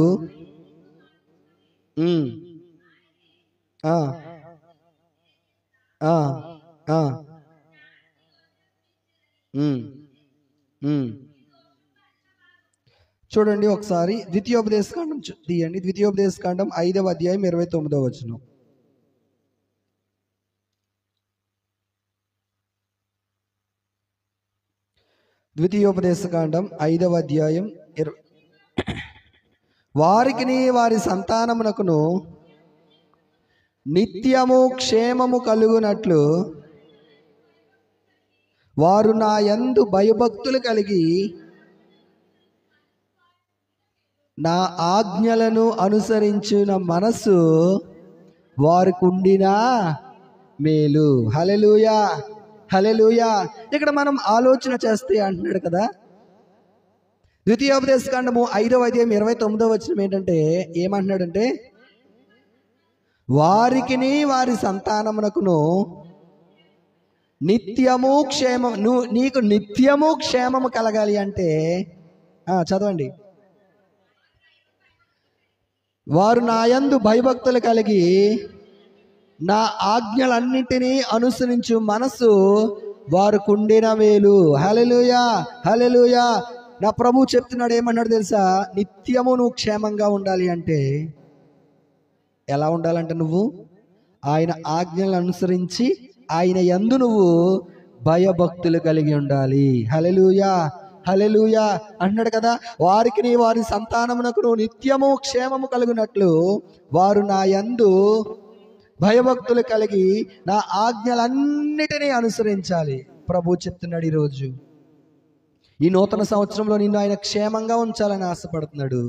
చూడండి ఒకసారి ద్వితీయోపదేశకాండం తీయండి. ద్వితీయోపదేశకాండం 5వ అధ్యాయం 29వ వచనం. ద్వితీయోపదేశకాండం 5వ అధ్యాయం వారికిని వారి సంతానమునకును నిత్యము క్షేమము కలుగునట్లు వారు నా యందు భయభక్తులు కలిగి నా ఆజ్ఞలను అనుసరించిన మనసు వారికి ఉండినా మేలు. హల్లెలూయా, హల్లెలూయా. ఇక్కడ మనం ఆలోచన చేస్తే అంటున్నాడు కదా, ద్వితీయోపదేశకాండము 5వ అధ్యాయం 29వ వచనం ఏంటంటే ఏమంటున్నాడంటే, వారికిని వారి సంతానమునకును నిత్యము క్షేమం, నీకు నిత్యము క్షేమము కలగాలి అంటే చదవండి, వారు నా యందు భయభక్తులు కలిగి నా ఆజ్ఞలన్నింటినీ అనుసరించు మనసు వారు కుండిన మేలు. హల్లెలూయా, హల్లెలూయా. నా ప్రభు చెప్తున్నాడు, ఏమన్నాడు తెలుసా? నిత్యము నువ్వు క్షేమంగా ఉండాలి అంటే ఎలా ఉండాలంటే, నువ్వు ఆయన ఆజ్ఞలను అనుసరించి ఆయన యందు నువ్వు భయభక్తులు కలిగి ఉండాలి. హల్లెలూయా, హల్లెలూయా అంటున్నాడు కదా, వారికి వారి సంతానమునకు నిత్యము క్షేమము కలుగునట్లు వారు నా యందు భయభక్తులు కలిగి నా ఆజ్ఞలన్నిటినీ అనుసరించాలి. ప్రభు చెప్తున్నాడు ఈరోజు ఈ నూతన సంవత్సరంలో నిన్ను ఆయన క్షేమంగా ఉంచాలని ఆశపడుతున్నాడు.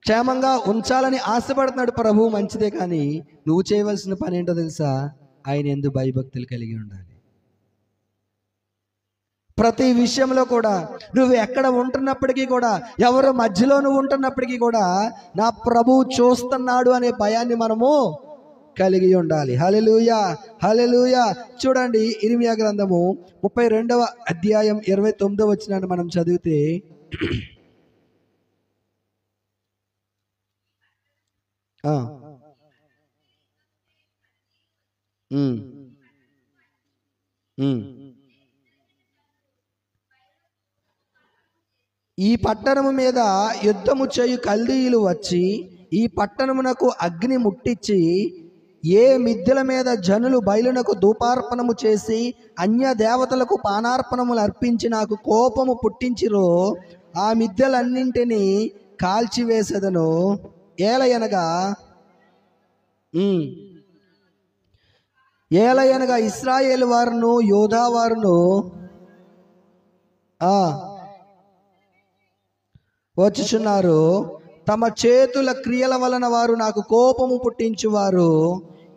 క్షేమంగా ఉంచాలని ఆశపడుతున్నాడు ప్రభు, మంచిదే. కానీ నువ్వు చేయవలసిన పని ఏంటో తెలుసా? ఆయన యందు భయభక్తులు కలిగి ఉండాలి. ప్రతి విషయంలో కూడా నువ్వు ఎక్కడ ఉంటున్నప్పటికీ కూడా, ఎవరు మధ్యలో నువ్వు ఉంటున్నప్పటికీ కూడా నా ప్రభు చూస్తున్నాడు అనే భయాన్ని మనము కలిగి ఉండాలి. హల్లెలూయా, హల్లెలూయా. చూడండి, ఇర్మియా గ్రంథము 32వ అధ్యాయం 29వ వచనాన్ని మనం చదివితే, ఈ పట్టణము మీద యుద్ధము చేయు కల్దీయులు వచ్చి ఈ పట్టణమునకు అగ్ని ముట్టించి ఏ మిద్దెల మీద జనులు బయలునకు ధూపార్పణము చేసి అన్య దేవతలకు పానార్పణములు అర్పించి నాకు కోపము పుట్టించిరో ఆ మిద్దెలన్నింటినీ కాల్చివేసేదను. ఏలయనగా ఇశ్రాయేలు వారును యోధా వారును వచ్చుచున్నారు. తమ చేతుల క్రియల వలన వారు నాకు కోపము పుట్టించువారు.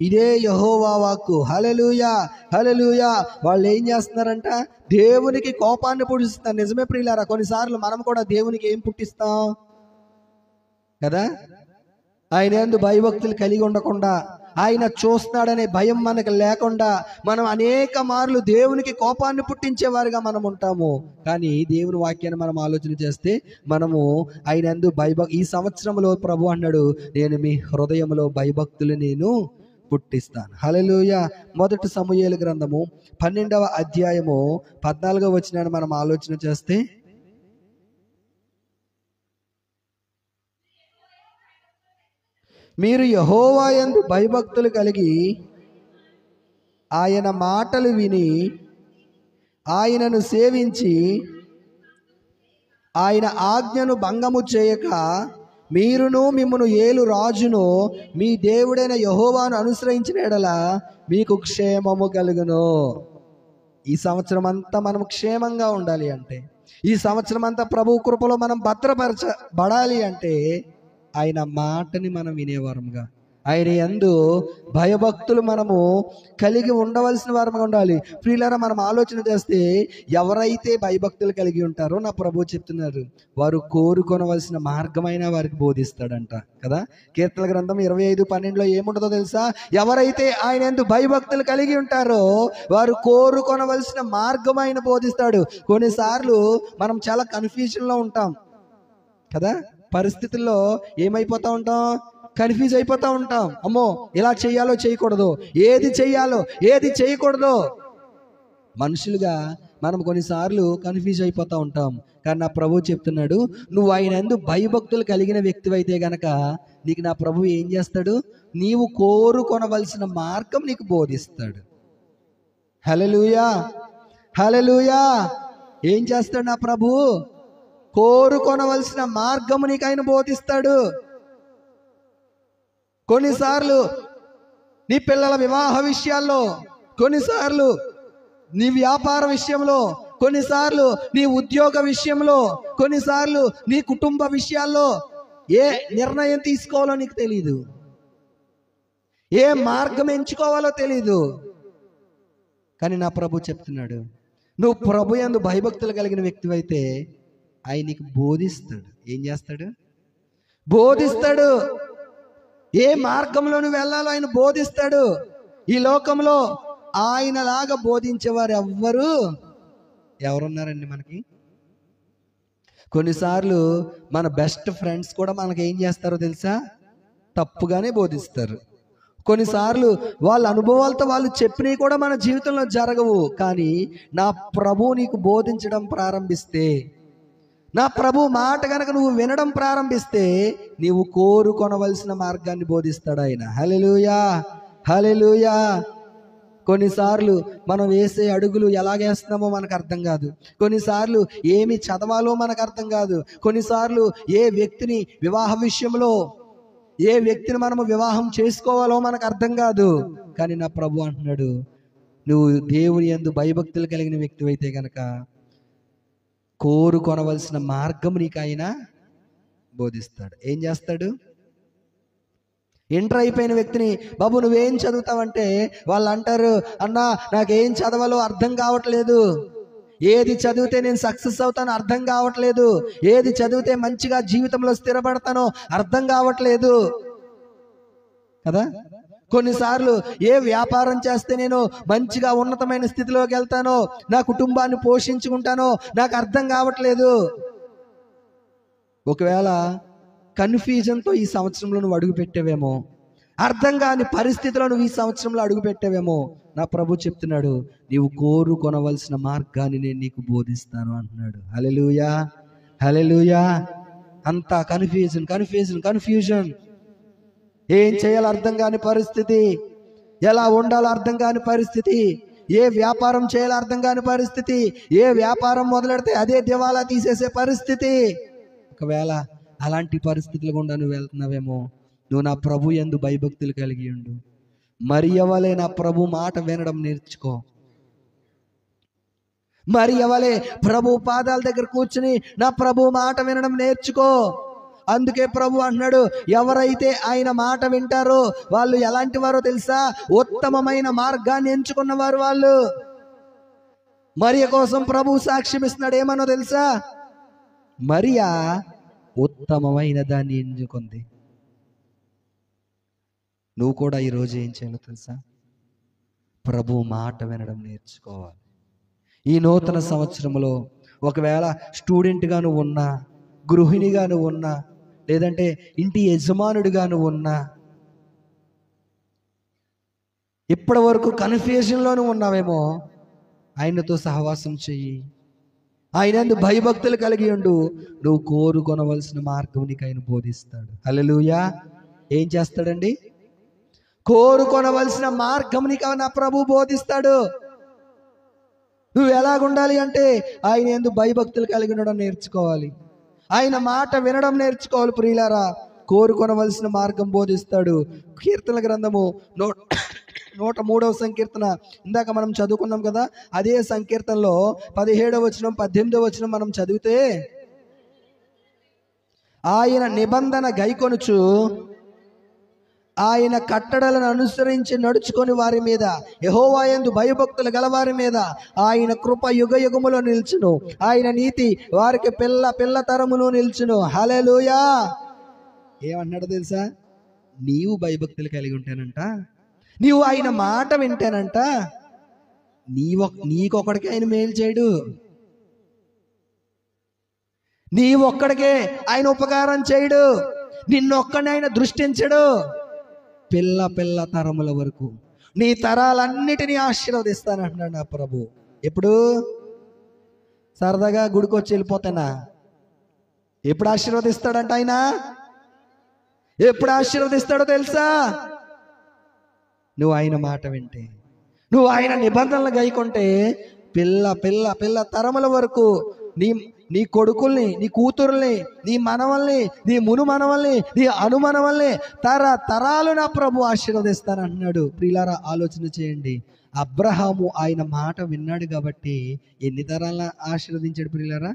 ఇదే యెహోవా వాక్కు. హల్లెలూయా, హల్లెలూయా. వాళ్ళు ఏం చేస్తున్నారంట? దేవునికి కోపాన్ని పుట్టిస్తున్నారు. నిజమే ప్రియులారా, కొన్నిసార్లు మనం కూడా దేవునికి ఏం పుట్టిస్తాం కదా? ఆయన యందు భయభక్తులు కలిగి ఉండకుండా, ఆయన చూస్తున్నాడనే భయం మనకు లేకుండా మనం అనేక మార్లు దేవునికి కోపాన్ని పుట్టించేవారుగా మనం ఉంటాము. కానీ దేవుని వాక్యాన్ని మనం ఆలోచన చేస్తే మనము ఆయన యందు ఈ సంవత్సరంలో ప్రభు అన్నాడు, నేను మీ హృదయంలో భయభక్తులు నేను పుట్టిస్తాను. హల్లెలూయా. మొదటి సమూయేలు గ్రంథము 12వ అధ్యాయము 14వ వచనాన్ని మనం ఆలోచన చేస్తే, మీరు యెహోవా యందు భయభక్తులు కలిగి ఆయన మాటలు విని ఆయనను సేవించి ఆయన ఆజ్ఞను భంగము చేయక మీరును మిమ్మును ఏలు రాజును మీ దేవుడైన యెహోవాను అనుసరించిన ఎడల మీకు క్షేమము కలుగును. ఈ సంవత్సరం అంతా మనం క్షేమంగా ఉండాలి అంటే, ఈ సంవత్సరం అంతా ప్రభు కృపలో మనం భద్రపరచబడాలి అంటే ఆయన మాటని మనం వినేవారముగా, ఆయన యందు భయభక్తులు మనము కలిగి ఉండవలసిన వారముగా ఉండాలి. ప్రియులారా, మనం ఆలోచన చేస్తే ఎవరైతే భయభక్తులు కలిగి ఉంటారో నా ప్రభు చెప్తున్నారు, వారు కోరుకొనవలసిన మార్గమైన వారికి బోధిస్తాడంట కదా. కీర్తన గ్రంథం 25:12 ఏముంటుందో తెలుసా? ఎవరైతే ఆయన యందు భయభక్తులు కలిగి ఉంటారో వారు కోరుకొనవలసిన మార్గమైన బోధిస్తాడు. కొన్నిసార్లు మనం చాలా కన్ఫ్యూజన్లో ఉంటాం కదా, పరిస్థితుల్లో ఏమైపోతా ఉంటాం? కన్ఫ్యూజ్ అయిపోతా ఉంటాం. అమ్మో, ఇలా చేయాలో చేయకూడదు, ఏది చెయ్యాలో ఏది చేయకూడదు. మనుషులుగా మనం కొన్నిసార్లు కన్ఫ్యూజ్ అయిపోతూ ఉంటాం. కానీ నా ప్రభు చెప్తున్నాడు, నువ్వు ఆయన యందు భయభక్తులు కలిగిన వ్యక్తివైతే గనక నీకు నా ప్రభు ఏం చేస్తాడు? నీవు కోరుకొనవలసిన మార్గం నీకు బోధిస్తాడు. హల్లెలూయా, హల్లెలూయా. ఏం చేస్తాడు నా ప్రభు? కోరుకొనవలసిన మార్గము నీకు ఆయన బోధిస్తాడు. కొన్నిసార్లు నీ పిల్లల వివాహ విషయాల్లో, కొన్నిసార్లు నీ వ్యాపార విషయంలో, కొన్నిసార్లు నీ ఉద్యోగ విషయంలో, కొన్నిసార్లు నీ కుటుంబ విషయాల్లో ఏ నిర్ణయం తీసుకోవాలో నీకు తెలియదు. ఏ మార్గం ఎంచుకోవాలో తెలీదు. కానీ నా ప్రభు చెప్తున్నాడు, నువ్వు ప్రభు యందు భయభక్తులు కలిగిన వ్యక్తివైతే ఆయన నీకు బోధిస్తాడు. ఏం చేస్తాడు? బోధిస్తాడు. ఏ మార్గంలో నువ్వు వెళ్ళాలో ఆయన బోధిస్తాడు. ఈ లోకంలో ఆయనలాగా బోధించేవారు ఎవరున్నారండి మనకి? కొన్నిసార్లు మన బెస్ట్ ఫ్రెండ్స్ కూడా మనకి ఏం చేస్తారో తెలుసా? తప్పుగానే బోధిస్తారు. కొన్నిసార్లు వాళ్ళ అనుభవాలతో వాళ్ళు చెప్పినవి కూడా మన జీవితంలో జరగవు. కానీ నా ప్రభు నీకు బోధించడం ప్రారంభిస్తే, నా ప్రభు మాట కనుక నువ్వు వినడం ప్రారంభిస్తే, నీవు కోరుకొనవలసిన మార్గాన్ని బోధిస్తాడు ఆయన. హల్లెలూయా, హల్లెలూయా. కొన్నిసార్లు మనం వేసే అడుగులు ఎలాగేస్తున్నామో మనకు అర్థం కాదు. కొన్నిసార్లు ఏమి చదవాలో మనకు అర్థం కాదు. కొన్నిసార్లు ఏ వ్యక్తిని వివాహ విషయంలో ఏ వ్యక్తిని మనము వివాహం చేసుకోవాలో మనకు అర్థం కాదు. కానీ నా ప్రభు అంటున్నాడు, నువ్వు దేవుని యందు భయభక్తులు కలిగిన వ్యక్తివైతే గనక కోరుకొనవలసిన మార్గం నీకు ఆయన బోధిస్తాడు. ఏం చేస్తాడు? ఇంటర్ అయిపోయిన వ్యక్తిని, బాబు నువ్వేం చదువుతావంటే వాళ్ళు అంటారు, అన్నా నాకేం చదవాలో అర్థం కావట్లేదు, ఏది చదివితే నేను సక్సెస్ అవుతానో అర్థం కావట్లేదు, ఏది చదివితే మంచిగా జీవితంలో స్థిరపడతానో అర్థం కావట్లేదు కదా. కొన్నిసార్లు ఏ వ్యాపారం చేస్తే నేను మంచిగా ఉన్నతమైన స్థితిలోకి వెళ్తానో, నా కుటుంబాన్ని పోషించుకుంటానో నాకు అర్థం కావట్లేదు. ఒకవేళ కన్ఫ్యూజన్తో ఈ సంవత్సరంలో నువ్వు అడుగు పెట్టావేమో, అర్థం కాని పరిస్థితిలో నువ్వు ఈ సంవత్సరంలో అడుగు పెట్టావేమో, నా ప్రభు చెప్తున్నాడు, నీవు కోరుకొనవలసిన మార్గాన్ని నేను నీకు బోధిస్తాను అంటున్నాడు. హల్లెలూయా, హల్లెలూయా. అంతా కన్ఫ్యూజన్ కన్ఫ్యూజన్ కన్ఫ్యూజన్. ఏం చేయాలో అర్థం కాని పరిస్థితి, ఎలా ఉండాలో అర్థం కాని పరిస్థితి, ఏ వ్యాపారం చేయాలో అర్థం కాని పరిస్థితి, ఏ వ్యాపారం మొదలెడితే అదే దివాలా తీసేసే పరిస్థితి. ఒకవేళ అలాంటి పరిస్థితులు గుండా నువ్వు వెళ్తున్నావేమో, నువ్వు నా ప్రభు యందు భయభక్తులు కలిగి ఉండు. మరియవలే నా ప్రభు మాట వినడం నేర్చుకో. మరియవలే ప్రభు పాదాల దగ్గర కూర్చుని నా ప్రభు మాట వినడం నేర్చుకో. అందుకే ప్రభు అంటున్నాడు, ఎవరైతే ఆయన మాట వింటారో వాళ్ళు ఎలాంటి వారో తెలుసా? ఉత్తమమైన మార్గాన్ని ఎంచుకున్నవారు వాళ్ళు. మరియ కోసం ప్రభు సాక్ష్యం ఇస్తున్నాడు. ఏమన్నో తెలుసా? మరియా ఉత్తమమైన దాన్ని ఎంచుకుంది. నువ్వు కూడా ఈరోజు ఏం చేయాలో తెలుసా? ప్రభు మాట వినడం నేర్చుకోవాలి. ఈ నూతన సంవత్సరంలో ఒకవేళ స్టూడెంట్గా నువ్వు ఉన్నా, గృహిణిగా నువ్వు ఉన్నా, లేదంటే ఇంటి యజమానుడిగా నువ్వు ఉన్నా, ఇప్పటి వరకు కన్ఫ్యూజన్లో నువ్వు ఉన్నావేమో, ఆయనతో సహవాసం చెయ్యి. ఆయన భయభక్తులు కలిగి ఉండు. నువ్వు కోరుకొనవలసిన మార్గం నీకు ఆయన బోధిస్తాడు. హల్లెలూయా. ఏం చేస్తాడండి? కోరుకొనవలసిన మార్గం నీకు నా ప్రభు బోధిస్తాడు. నువ్వు ఎలాగుండాలి అంటే ఆయన యందు భయభక్తులు కలిగి ఉండడం నేర్చుకోవాలి. ఆయన మాట వినడం నేర్చుకోవాలి. ప్రియులారా, కోరుకొనవలసిన మార్గం బోధిస్తాడు. కీర్తన గ్రంథము 103వ సంకీర్తన, ఇందాక మనం చదువుకున్నాం కదా, అదే సంకీర్తనలో 17వ వచనం 18వ వచనం మనం చదివితే, ఆయన నిబంధన గైకొనుచు ఆయన కట్టడలను అనుసరించి నడుచుకొని వారి మీద, యెహోవా యందు భయభక్తులు గలవారి మీద ఆయన కృప యుగ యుగములో నిల్చును, ఆయన నీతి వారికి పిల్ల పిల్ల తరమును నిల్చును. హల్లెలూయా. ఏమన్నాడు తెలుసా? నీవు భయభక్తులు కలిగి ఉంటానంట, నీవు ఆయన మాట వింటానంట, నీకొక్కడికే ఆయన మేలు చేయడు, నీవొక్కడికే ఆయన ఉపకారం చేయడు, నిన్నొక్కడిని ఆయన దృష్టించడు. పిల్ల పిల్ల తరముల వరకు నీ తరాలన్నిటినీ ఆశీర్వదిస్తానంటున్నాడు నా ప్రభు. ఎప్పుడు? సరదాగా గుడికొచ్చి వెళ్ళిపోతానా? ఎప్పుడు ఆశీర్వదిస్తాడంట ఆయన? ఎప్పుడు ఆశీర్వదిస్తాడో తెలుసా? నువ్వు ఆయన మాట వింటే, నువ్వు ఆయన నిబంధనలు గైకొంటే, పిల్ల పిల్ల పిల్ల తరముల వరకు నీ కొడుకుల్ని, నీ కూతుర్ని, నీ మనవల్ని, నీ మును మనవల్ని, నీ అనుమనవల్ని తరాలు నా ప్రభు ఆశీర్వదిస్తానంటున్నాడు. ప్రియులారా, ఆలోచన చేయండి. అబ్రహాము ఆయన మాట విన్నాడు కాబట్టి ఎన్ని తరాలను ఆశీర్వదించాడు ప్రియులారా?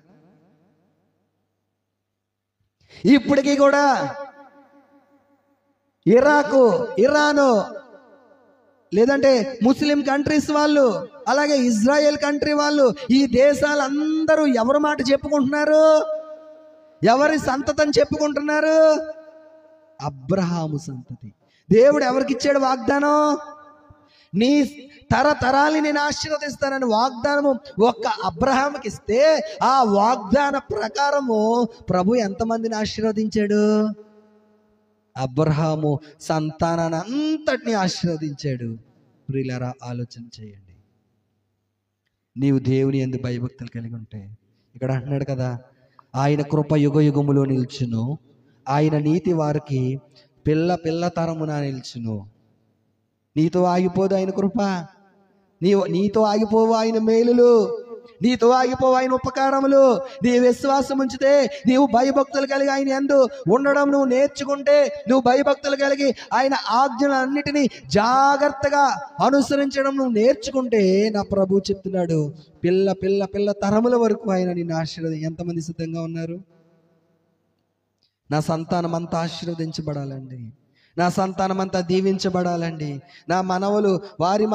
ఇప్పటికీ కూడా ఇరాను లేదంటే ముస్లిం కంట్రీస్ వాళ్ళు, అలాగే ఇజ్రాయెల్ కంట్రీ వాళ్ళు, ఈ దేశాలందరూ ఎవరి మాట చెప్పుకుంటున్నారు? ఎవరి సంతతం చెప్పుకుంటున్నారు? అబ్రహాము సంతతి. దేవుడు ఎవరికి ఇచ్చాడు వాగ్దానం? నీ తరతరాలని నేను ఆశీర్వదిస్తానని వాగ్దానము ఒక్క అబ్రహాముకి ఇస్తే, ఆ వాగ్దాన ప్రకారము ప్రభు ఎంతమందిని ఆశీర్వదించాడు? అబ్రహాము సంతానాన్ని అంతటిని ఆశీర్వదించాడు. ప్రియులారా, ఆలోచన చేయండి. నీవు దేవుని యందు భయభక్తులు కలిగి ఉంటే, ఇక్కడ అంటున్నాడు కదా, ఆయన కృప యుగ యుగములో నిల్చును, ఆయన నీతి వారికి పిల్ల పిల్ల తరమున నిల్చును. నీతో ఆగిపోదు ఆయన కృప, నీతో ఆగిపోవు ఆయన మేలులు, నీతో ఆగిపోవు ఆయన ఉపకారములు. నీ విశ్వాసం ఉంచితే, నీవు భయభక్తులు కలిగి ఆయన యందు ఉండడం నువ్వు నేర్చుకుంటే, నువ్వు భయభక్తులు కలిగి ఆయన ఆజ్ఞలన్నిటినీ జాగ్రత్తగా అనుసరించడం నువ్వు నేర్చుకుంటే, నా ప్రభు చెప్తున్నాడు, పిల్ల పిల్ల పిల్ల తరముల వరకు ఆయన నిన్ను ఆశీర్వది. ఎంతమంది సిద్ధంగా ఉన్నారు? నా సంతానం అంతా ఆశీర్వదించబడాలండి, నా సంతానం అంతా దీవించబడాలండి, నా మనవలు వారి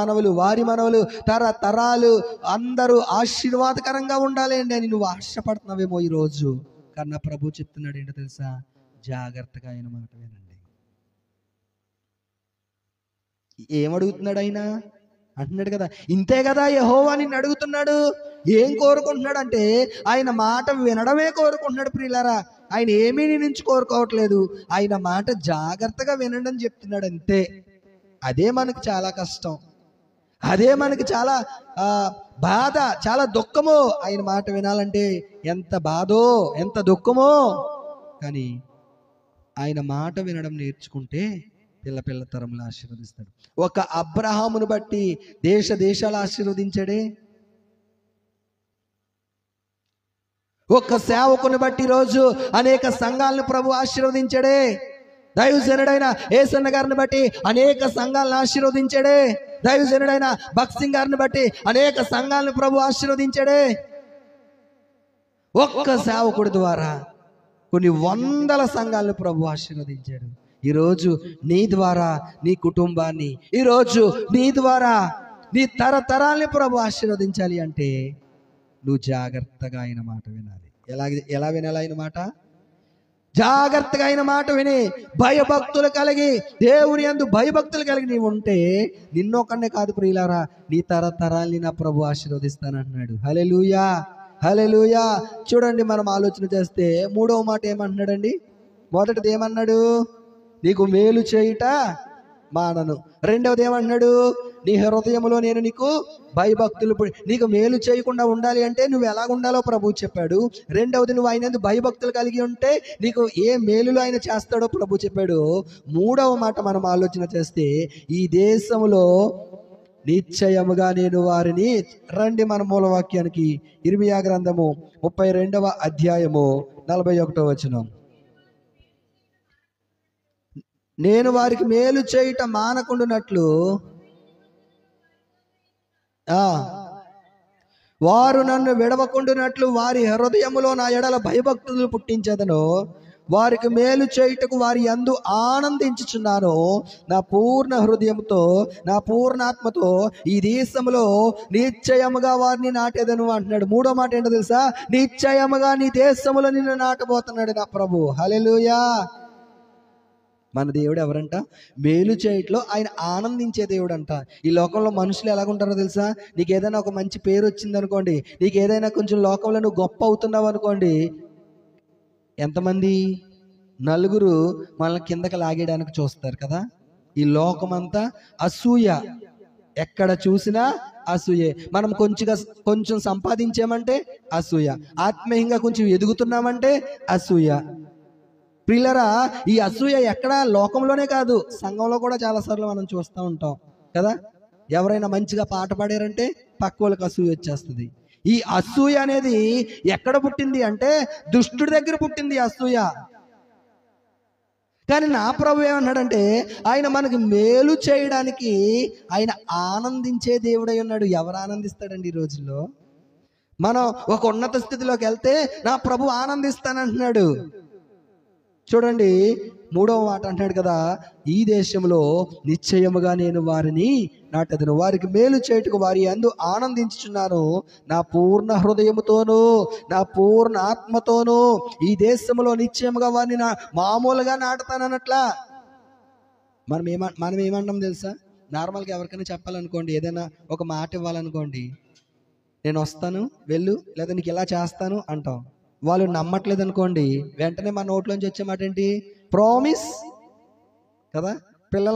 మనవలు తరతరాలు అందరూ ఆశీర్వాదకరంగా ఉండాలి అండి అని నువ్వు ఆశపడుతున్నావేమో ఈరోజు. కానీ నా ప్రభు చెప్తున్నాడు ఏంటో తెలుసా? జాగ్రత్తగా ఆయన మాట వినండి. ఏమడుగుతున్నాడు ఆయన? అంటున్నాడు కదా, ఇంతే కదా యెహోవా నిన్ను అడుగుతున్నాడు. ఏం కోరుకుంటున్నాడు అంటే, ఆయన మాట వినడమే కోరుకుంటున్నాడు. ప్రియులారా, ఆయన ఏమీ నీ నుంచి కోరుకోవట్లేదు, ఆయన మాట జాగ్రత్తగా వినండి అని చెప్తున్నాడు అంతే. అదే మనకు చాలా కష్టం, అదే మనకి చాలా బాధ, చాలా దుఃఖమో. ఆయన మాట వినాలంటే ఎంత బాధో, ఎంత దుఃఖమో. కానీ ఆయన మాట వినడం నేర్చుకుంటే పిల్ల పిల్ల తరములు ఆశీర్వదిస్తాడు. ఒక అబ్రహామును బట్టి దేశాలు ఆశీర్వదించాడే, ఒక్క సేవకుని బట్టి రోజు అనేక సంఘాలను ప్రభు ఆశీర్వదించాడే. దైవజనుడైన ఏసన్న గారిని బట్టి అనేక సంఘాలను ఆశీర్వదించాడే. దైవజనుడైన భక్సింగ్ గారిని బట్టి అనేక సంఘాలను ప్రభు ఆశీర్వదించాడే. ఒక్క సేవకుడి ద్వారా కొన్ని వందల సంఘాలను ప్రభు ఆశీర్వదించాడు. ఈరోజు నీ ద్వారా నీ కుటుంబాన్ని, ఈరోజు నీ ద్వారా నీ తరతరాల్ని ప్రభు ఆశీర్వదించాలి అంటే నువ్వు జాగ్రత్తగా ఆయన మాట వినాలి. ఎలా వినాలి ఆయన మాట? జాగ్రత్తగా ఆయన మాట విని భయభక్తులు కలిగి, దేవుని యందు భయభక్తులు కలిగి నీవు ఉంటే, నిన్నొకనే కాదు ప్రియులారా, నీ తరతరాల్ని నా ప్రభు ఆశీర్వదిస్తానంటున్నాడు. హల్లెలూయా, హల్లెలూయా. చూడండి, మనం ఆలోచన చేస్తే మూడవ మాట ఏమంటున్నాడండి? మొదటిది ఏమన్నాడు? నీకు మేలు చేయుట మానను. రెండవది ఏమన్నాడు? నీ హృదయంలో నేను నీకు భయభక్తులు, నీకు మేలు చేయకుండా ఉండాలి అంటే నువ్వు ఎలాగ ఉండాలో ప్రభు చెప్పాడు. రెండవది, నువ్వు ఆయన భయభక్తులు కలిగి ఉంటే నీకు ఏ మేలులో ఆయన చేస్తాడో ప్రభు చెప్పాడు. మూడవ మాట మనం ఆలోచన చేస్తే, ఈ దేశంలో నిశ్చయముగా నేను వారిని, రండి మన మూలవాక్యానికి, ఇర్మియా గ్రంథము 32వ అధ్యాయము 41వ వచనం. నేను వారికి మేలు చేయుట మానకుండునట్లు వారు నన్ను విడవకుండునట్లు వారి హృదయములో నా ఎడల భయభక్తులు పుట్టించదను. వారికి మేలు చేయుటకు వారి యందు ఆనందించుచున్నాను. నా పూర్ణ హృదయంతో, నా పూర్ణాత్మతో ఈ దేశంలో నిశ్చయముగా వారిని నాటేదను అంటున్నాడు. మూడో మాట ఏంటో తెలుసా? నిశ్చయముగా నీ దేశంలో నిన్ను నాటబోతున్నాడు నా ప్రభు. హల్లెలూయా. మన దేవుడు ఎవరంట? మేలు చేయట్లో ఆయన ఆనందించే దేవుడు అంట. ఈ లోకంలో మనుషులు ఎలాగుంటారో తెలుసా? నీకు ఏదైనా ఒక మంచి పేరు వచ్చింది అనుకోండి, నీకు ఏదైనా కొంచెం లోకంలో నువ్వు గొప్ప అవుతున్నావు అనుకోండి, ఎంతమంది నలుగురు మనల్ని కిందకి లాగేయడానికి చూస్తారు కదా. ఈ లోకమంతా అసూయ, ఎక్కడ చూసినా అసూయే. మనం కొంచెం సంపాదించామంటే అసూయ, ఆత్మీయంగా కొంచెం ఎదుగుతున్నామంటే అసూయ. ప్రియులారా, ఈ అసూయ ఎక్కడ? లోకంలోనే కాదు, సంఘంలో కూడా చాలాసార్లు మనం చూస్తూ ఉంటాం కదా. ఎవరైనా మంచిగా పాట పాడారంటే పక్క వాళ్ళకి అసూయ వచ్చేస్తుంది. ఈ అసూయ అనేది ఎక్కడ పుట్టింది అంటే దుష్టుడి దగ్గర పుట్టింది అసూయ. కానీ నా ప్రభు ఏమన్నాడంటే, ఆయన మనకు మేలు చేయడానికి ఆయన ఆనందించే దేవుడై ఉన్నాడు. ఎవరు ఆనందిస్తాడండి ఈ రోజుల్లో? మనం ఒక ఉన్నత స్థితిలోకి వెళ్తే నా ప్రభు ఆనందిస్తానంటున్నాడు. చూడండి, మూడవ మాట అంటాడు కదా, ఈ దేశంలో నిశ్చయముగా నేను వారిని నాటెదను. వారికి మేలు చేయుటకు వారి యందు ఆనందించుచున్నాను. నా పూర్ణ హృదయముతోనూ నా పూర్ణ ఆత్మతోనూ ఈ దేశంలో నిశ్చయముగా వారిని మామూలుగా నాటుతానన్నట్లా. మనం ఏమంటాం తెలుసా? నార్మల్గా ఎవరికైనా చెప్పాలనుకోండి, ఏదైనా ఒక మాట ఇవ్వాలనుకోండి, నేను వస్తాను వెళ్ళు, లేదా నీకు ఇలా చేస్తాను అంటాం. వాళ్ళు నమ్మట్లేదు అనుకోండి, వెంటనే మన నోట్లోంచి వచ్చే మాట ఏంటి? ప్రామిస్ కదా.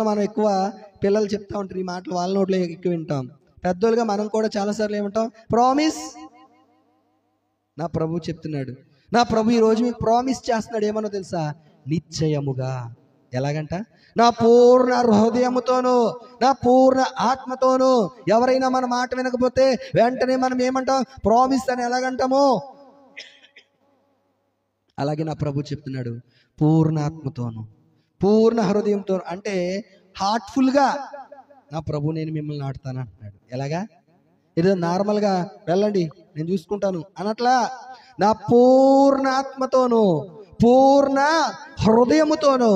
మనం ఎక్కువ పిల్లలు చెప్తా ఉంటారు ఈ మాటలు, వాళ్ళ నోట్లో ఎక్కువ వింటాం. పెద్దోళ్ళుగా మనం కూడా చాలాసార్లు ఏమంటాం? ప్రామిస్. నా ప్రభు చెప్తున్నాడు, నా ప్రభు ఈరోజు మీకు ప్రామిస్ చేస్తున్నాడు. ఏమన్నా తెలుసా? నిశ్చయముగా. ఎలాగంట? నా పూర్ణ హృదయముతోనూ నా పూర్ణ ఆత్మతోనూ. ఎవరైనా మన మాట వినకపోతే వెంటనే మనం ఏమంటాం? ప్రామిస్ అని ఎలాగంటామో అలాగే నా ప్రభు చెప్తున్నాడు, పూర్ణ ఆత్మతోను పూర్ణ హృదయంతో, అంటే హార్ట్ఫుల్గా నా ప్రభు నేను మిమ్మల్ని నాటుతాను అంటున్నాడు. ఎలాగా? ఏదో నార్మల్గా వెళ్ళండి నేను చూసుకుంటాను అనట్లా. నా పూర్ణ ఆత్మతోను పూర్ణ హృదయముతోనూ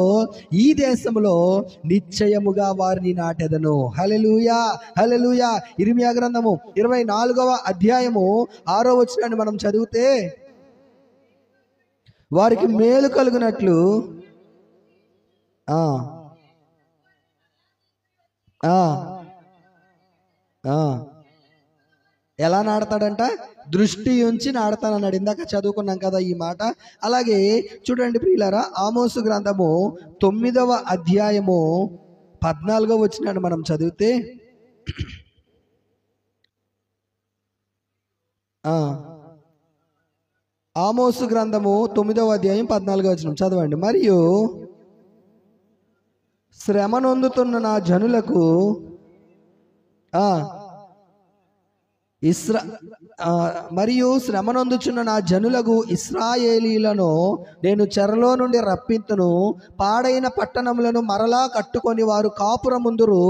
ఈ దేశంలో నిశ్చయముగా వారిని నాటెదను. హల్లెలూయా, హల్లెలూయా. ఇర్మీయా గ్రంథము 24వ అధ్యాయము 6వ వచనాన్ని మనం చదివితే, వారికి మేలు కలుగునట్లు ఎలా నాడతాడంట? దృష్టి ఉంచి నాడతానన్నాడు. ఇందాక చదువుకున్నాం కదా ఈ మాట. అలాగే చూడండి ప్రియులారా, ఆమోసు గ్రంథము 9వ అధ్యాయము 14వ వచనాన్ని మనం చదివితే, ఆమోసు గ్రంథము 9వ అధ్యాయం 14వ వచనం చదవండి. మరియు శ్రమ నొందుతున్న నా జనులకు మరియు శ్రమనొందుచున్న నా జనులకు ఇశ్రాయేలీలను నేను చెరలో నుండి రప్పింతును. పాడైన పట్టణములను మరలా కట్టుకొని వారు కాపురముందురు.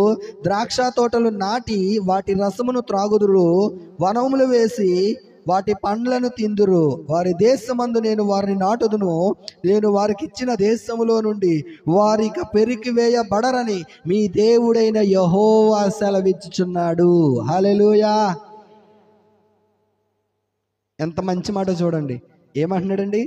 ద్రాక్ష తోటలు నాటి వాటి రసమును త్రాగుదురు. వనములు వేసి వాటి పండ్లను తిందురు. వారి దేశమందు నేను వారిని నాటుదును. నేను వారికి ఇచ్చిన దేశములో నుండి వారిక పెరికి వేయబడరని మీ దేవుడైన యెహోవా సెలవిచ్చుచున్నాడు. హల్లెలూయా. ఎంత మంచి మాట చూడండి. ఏమంటున్నాడండి?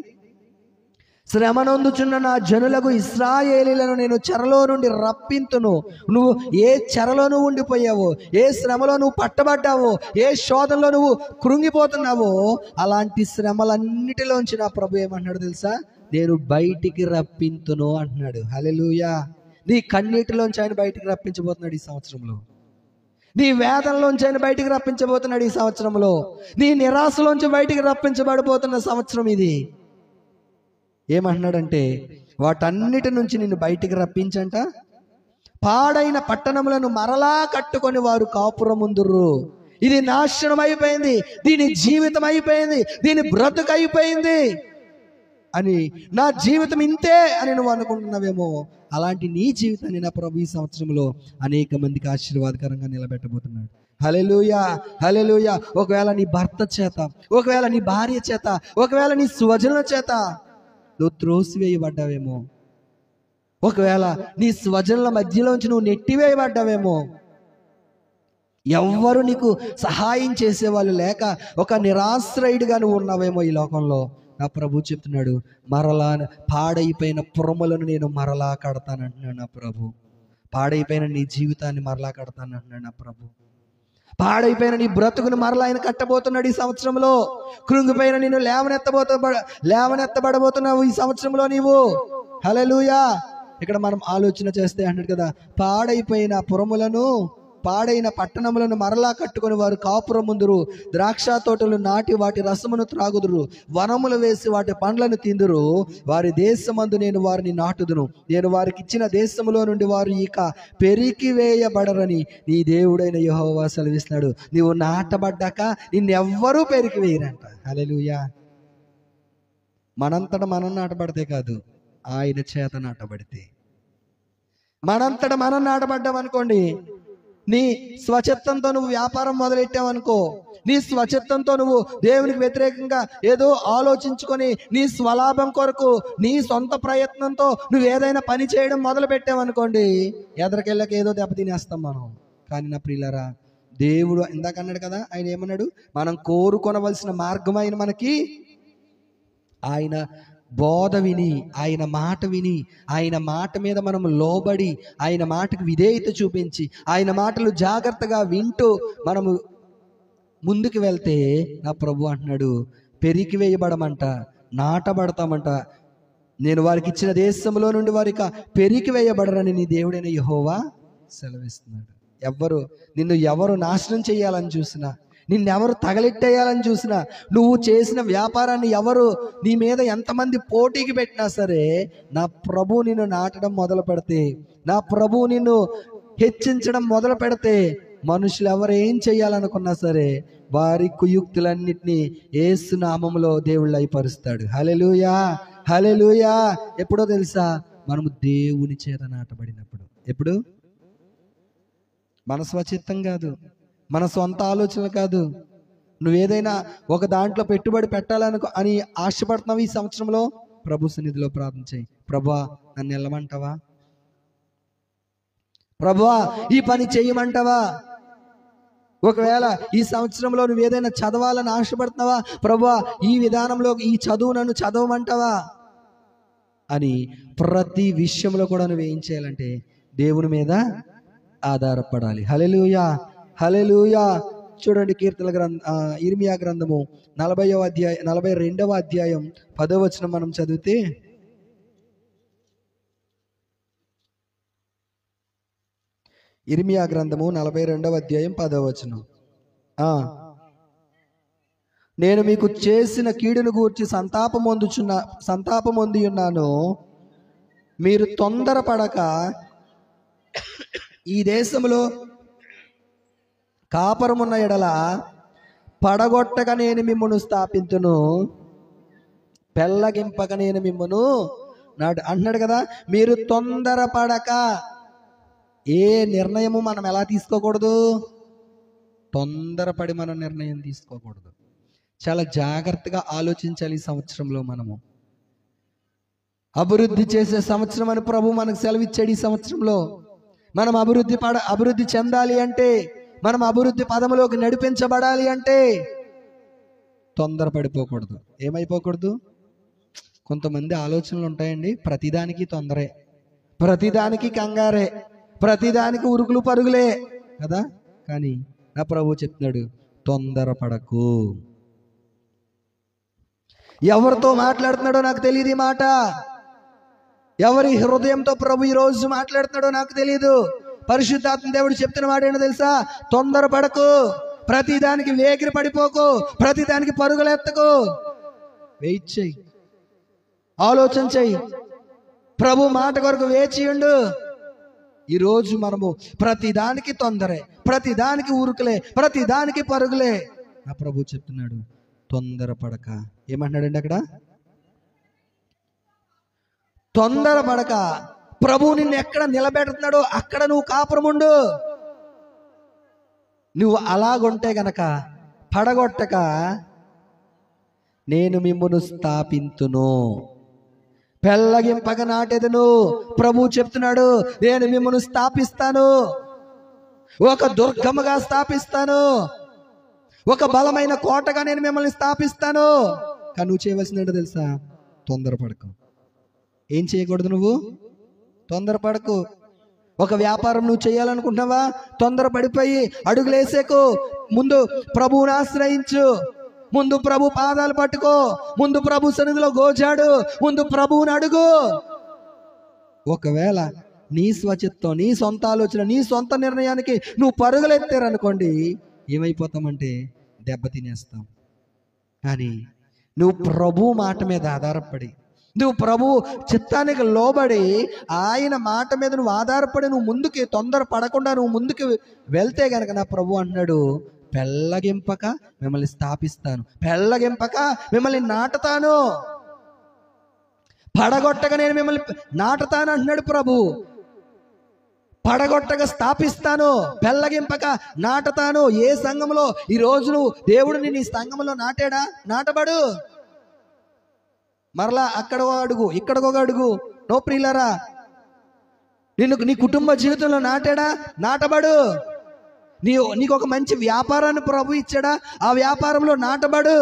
శ్రమనొందుచున్న నా జనులకు ఇశ్రాయేలీలను నేను చెరలో నుండి రప్పింతును. నువ్వు ఏ చెరలో నువ్వు ఉండిపోయావో, ఏ శ్రమలో నువ్వు పట్టబడ్డావో, ఏ శోధనలో నువ్వు కృంగిపోతున్నావో, అలాంటి శ్రమలన్నిటిలోంచి నా ప్రభు ఏమంటున్నాడు తెలుసా? నేను బయటికి రప్పింతును అంటున్నాడు. హల్లెలూయా. నీ కన్నీటిలోంచి ఆయన బయటికి రప్పించబోతున్నాడు ఈ సంవత్సరంలో. నీ వేదనలోంచి ఆయన బయటికి రప్పించబోతున్నాడు ఈ సంవత్సరంలో. నీ నిరాశలోంచి బయటికి రప్పించబడిపోతున్న సంవత్సరం ఇది. ఏమంటున్నాడంటే, వాటన్నిటి నుంచి నిన్ను బయటికి రప్పించంట. పాడైన పట్టణములను మరలా కట్టుకొని వారు కాపురముందురు. ఇది నాశనం అయిపోయింది, దీని జీవితం అయిపోయింది, దీని బ్రతుకు అయిపోయింది అని, నా జీవితం ఇంతే అని నువ్వు అనుకుంటున్నావేమో. అలాంటి నీ జీవితాన్ని నా ప్రభు ఈ సంవత్సరంలో అనేక మందికి ఆశీర్వాదకరంగా నిలబెట్టబోతున్నాడు. హల్లెలూయా, హల్లెలూయా. ఒకవేళ నీ భర్త చేత, ఒకవేళ నీ భార్య చేత, ఒకవేళ నీ స్వజనుల చేత నువ్వు త్రోసివేయబడ్డావేమో, ఒకవేళ నీ స్వజనుల మధ్యలోంచి నువ్వు నెట్టివేయబడ్డావేమో, ఎవ్వరు నీకు సహాయం చేసేవాళ్ళు లేక ఒక నిరాశ్రయుడిగా నువ్వు ఉన్నావేమో ఈ లోకంలో. నా ప్రభు చెప్తున్నాడు, మరలా పాడైపోయిన పురములను నేను మరలా కడతానంటున్నాడు నా ప్రభు. పాడైపోయిన నీ జీవితాన్ని మరలా కడతానంటున్నాడు నా ప్రభు. పాడైపోయిన నీ బ్రతుకును మరలా ఆయన కట్టబోతున్నాడు ఈ సంవత్సరంలో. కృంగిపోయిన నేను లేవనెత్తబడబోతున్నావు ఈ సంవత్సరంలో నీవు. హల్లెలూయా. ఇక్కడ మనం ఆలోచన చేస్తే అన్నాడు కదా, పాడైపోయిన పురములను, పాడైన పట్టణములను మరలా కట్టుకొని వారు కాపురముందురు. ద్రాక్ష తోటలు నాటి వాటి రసమును త్రాగుదురు. వనములు వేసి వాటి పండ్లను తిందురు. వారి దేశమందు నేను వారిని నాటుదును. నేను వారికి ఇచ్చిన దేశములో నుండి వారు ఇక పెరికి వేయబడరని నీ దేవుడైన యెహోవా సెలవిస్తున్నాడు. నీవు నాటబడ్డాక నిన్నెవ్వరూ పెరికి వేయరంట. హల్లెలూయా. మనంతట మనం నాటబడితే కాదు, ఆయన చేత నాటబడితే. మనంతట మనం నాటబడ్డాం అనుకోండి, నీ స్వచిత్తంతో నువ్వు వ్యాపారం మొదలెట్టావనుకో, నీ స్వచిత్తంతో నువ్వు దేవునికి వ్యతిరేకంగా ఏదో ఆలోచించుకొని నీ స్వలాభం కొరకు నీ సొంత ప్రయత్నంతో నువ్వు ఏదైనా పని చేయడం మొదలు పెట్టావనుకోండి, ఎదరికెళ్ళక ఏదో దెబ్బతినేస్తాం మనం కానీ నా ప్రియులారా, దేవుడు ఇందాక అన్నాడు కదా, ఆయన ఏమన్నాడు, మనం కోరుకొనవలసిన మార్గం ఆయన మనకి, ఆయన బోధ విని, ఆయన మాట విని, ఆయన మాట మీద మనం లోబడి, ఆయన మాటకు విధేయత చూపించి, ఆయన మాటలు జాగ్రత్తగా వింటూ మనము ముందుకు వెళ్తే నా ప్రభు అంటున్నాడు, పెరికి వేయబడమంట, నాటబడతామంట. నేను వారికి ఇచ్చిన దేశంలో నుండి వారికి పెరికి వేయబడరని నీ దేవుడైన యెహోవా సెలవిస్తున్నాడు. నిన్ను ఎవరు నాశనం చేయాలని చూసినా, నిన్నెవరు తగలెట్టేయాలని చూసినా, నువ్వు చేసిన వ్యాపారాన్ని ఎవరు నీ మీద ఎంతమంది పోటీకి పెట్టినా సరే, నా ప్రభు నిన్ను నాటడం మొదలు పెడితే, నా ప్రభు నిన్ను హెచ్చించడం మొదలు పెడితే, మనుషులు ఎవరు ఏం చేయాలనుకున్నా సరే వారి కుయుక్తులన్నిటినీ యేసు నామములో దేవుళ్ళు అయిపరుస్తాడు. హల్లెలూయా, హల్లెలూయా. ఎప్పుడో తెలుసా? మనము దేవుని చేత నాటబడినప్పుడు. ఎప్పుడు? మన స్వచిత్తం కాదు, మన సొంత ఆలోచన కాదు. నువ్వేదైనా ఒక దాంట్లో పెట్టుబడి అని ఆశపడుతున్నావు ఈ సంవత్సరంలో, ప్రభు సన్నిధిలో ప్రార్థన చేయి. ప్రభువా, నన్ను వెళ్ళమంటావా? ప్రభువా, ఈ పని చేయమంటావా? ఒకవేళ ఈ సంవత్సరంలో నువ్వు ఏదైనా చదవాలని ఆశపడుతున్నావా? ప్రభువా, ఈ విధానంలో ఈ చదువు నన్ను చదవమంటావా అని ప్రతి విషయంలో కూడా నువ్వు ఏం చేయాలంటే దేవుని మీద ఆధారపడాలి. హల్లెలూయా, హల్లెలూయా. చూడండి, కీర్తన ఇర్మియా గ్రంథము 42వ అధ్యాయం 10వ వచనం మనం చదివితే, ఇర్మియా గ్రంథము 42వ అధ్యాయం 10వ వచనం. నేను మీకు చేసిన కీడును గూర్చి సంతాపమొంది ఉన్నాను. మీరు తొందరపడక ఈ దేశంలో కాపురమున్న ఎడల పడగొట్టక నేను మిమ్మును స్థాపింతును, పెళ్ళగింపక నేను మిమ్మును అంటున్నాడు కదా. మీరు తొందరపడక, ఏ నిర్ణయము మనం ఎలా తీసుకోకూడదు? తొందరపడి మనం నిర్ణయం తీసుకోకూడదు. చాలా జాగ్రత్తగా ఆలోచించాలి. ఈ సంవత్సరంలో మనము అభివృద్ధి చేసే సంవత్సరం అని ప్రభు మనకు సెలవిచ్చాడు. ఈ సంవత్సరంలో మనం అభివృద్ధి చెందాలి అంటే, మనం అభివృద్ధి పదములోకి నడిపించబడాలి అంటే తొందరపడిపోకూడదు. ఏమైపోకూడదు? కొంతమంది ఆలోచనలు ఉంటాయండి, ప్రతిదానికి తొందరే, ప్రతిదానికి కంగారే, ప్రతిదానికి ఉరుకులు పరుగులే కదా. కానీ నా ప్రభు చెప్తున్నాడు, తొందరపడకు. ఎవరితో మాట్లాడుతున్నాడో నాకు తెలియదు ఈ మాట. ఎవరి హృదయంతో ప్రభు ఈ రోజు మాట్లాడుతున్నాడో నాకు తెలియదు. పరిశుద్ధాత్మ దేవుడు చెప్తున్న మాట ఏంటో తెలుసా? తొందరపడకు, ప్రతిదానికి వేగిరి పడిపోకు, ప్రతిదానికి పరుగులెత్తకు. వెయిట్ చెయ్యి, ఆలోచన చెయ్యి, ప్రభు మాట కొరకు వేచి ఉండు. ఈరోజు మనము ప్రతిదానికి తొందరే, ప్రతిదానికి ఊరుకులే, ప్రతిదానికి పరుగులే. నా ప్రభు చెప్తున్నాడు, తొందరపడక. ఏమంటున్నాడండి అక్కడ? తొందరపడక. ప్రభు నిన్ను ఎక్కడ నిలబెడుతున్నాడో అక్కడ నువ్వు కాపురముండు. నువ్వు అలాగుంటే గనక పడగొట్టక నేను మిమ్మును స్థాపింతును, పెళ్ళగింపక నాటెదను. ప్రభు చెప్తున్నాడు, నేను మిమ్మును స్థాపిస్తాను, ఒక దుర్గముగా స్థాపిస్తాను, ఒక బలమైన కోటగా నేను మిమ్మల్ని స్థాపిస్తాను. కానీ నువ్వు చేయవలసింది ఏంటో తెలుసా? తొందరపడకు. ఏం చేయకూడదు? నువ్వు తొందరపడకు. ఒక వ్యాపారం నువ్వు చేయాలనుకుంటున్నావా? తొందరపడిపోయి అడుగులేసేకు. ముందు ప్రభువుని ఆశ్రయించు, ముందు ప్రభు పాదాలు పట్టుకో, ముందు ప్రభు సన్నిధిలో గోజాడు, ముందు ప్రభువుని అడుగు. ఒకవేళ నీ స్వచిత్తం, నీ సొంత ఆలోచన, నీ సొంత నిర్ణయానికి నువ్వు పరుగులెత్తారనుకోండి, ఏమైపోతామంటే దెబ్బతినేస్తాం. కానీ నువ్వు ప్రభు మాట మీద ఆధారపడి, నువ్వు ప్రభు చిత్తానికి లోబడి, ఆయన మాట మీద నువ్వు ఆధారపడి నువ్వు ముందుకి తొందర పడకుండా నువ్వు ముందుకు వెళ్తే గనక నా ప్రభు అంటున్నాడు, పెళ్ళగింపక మిమ్మల్ని స్థాపిస్తాను, పెళ్ళగింపక మిమ్మల్ని నాటుతాను, పడగొట్టక నేను మిమ్మల్ని నాటుతాను అంటున్నాడు ప్రభు. పడగొట్టగా స్థాపిస్తాను, పెళ్ళగింపక నాటుతాను. ఏ సంఘంలో ఈ రోజు నువ్వు దేవుడు నీ సంఘంలో నాటాడా? నాటబడు. మరలా అక్కడో అడుగు, ఇక్కడికో అడుగు. నో ప్రియులారా, నిన్ను నీ కుటుంబ జీవితంలో నాటాడా? నాటబడు. నీకు ఒక మంచి వ్యాపారాన్ని ప్రభు ఇచ్చాడా, ఆ వ్యాపారంలో నాటబడు.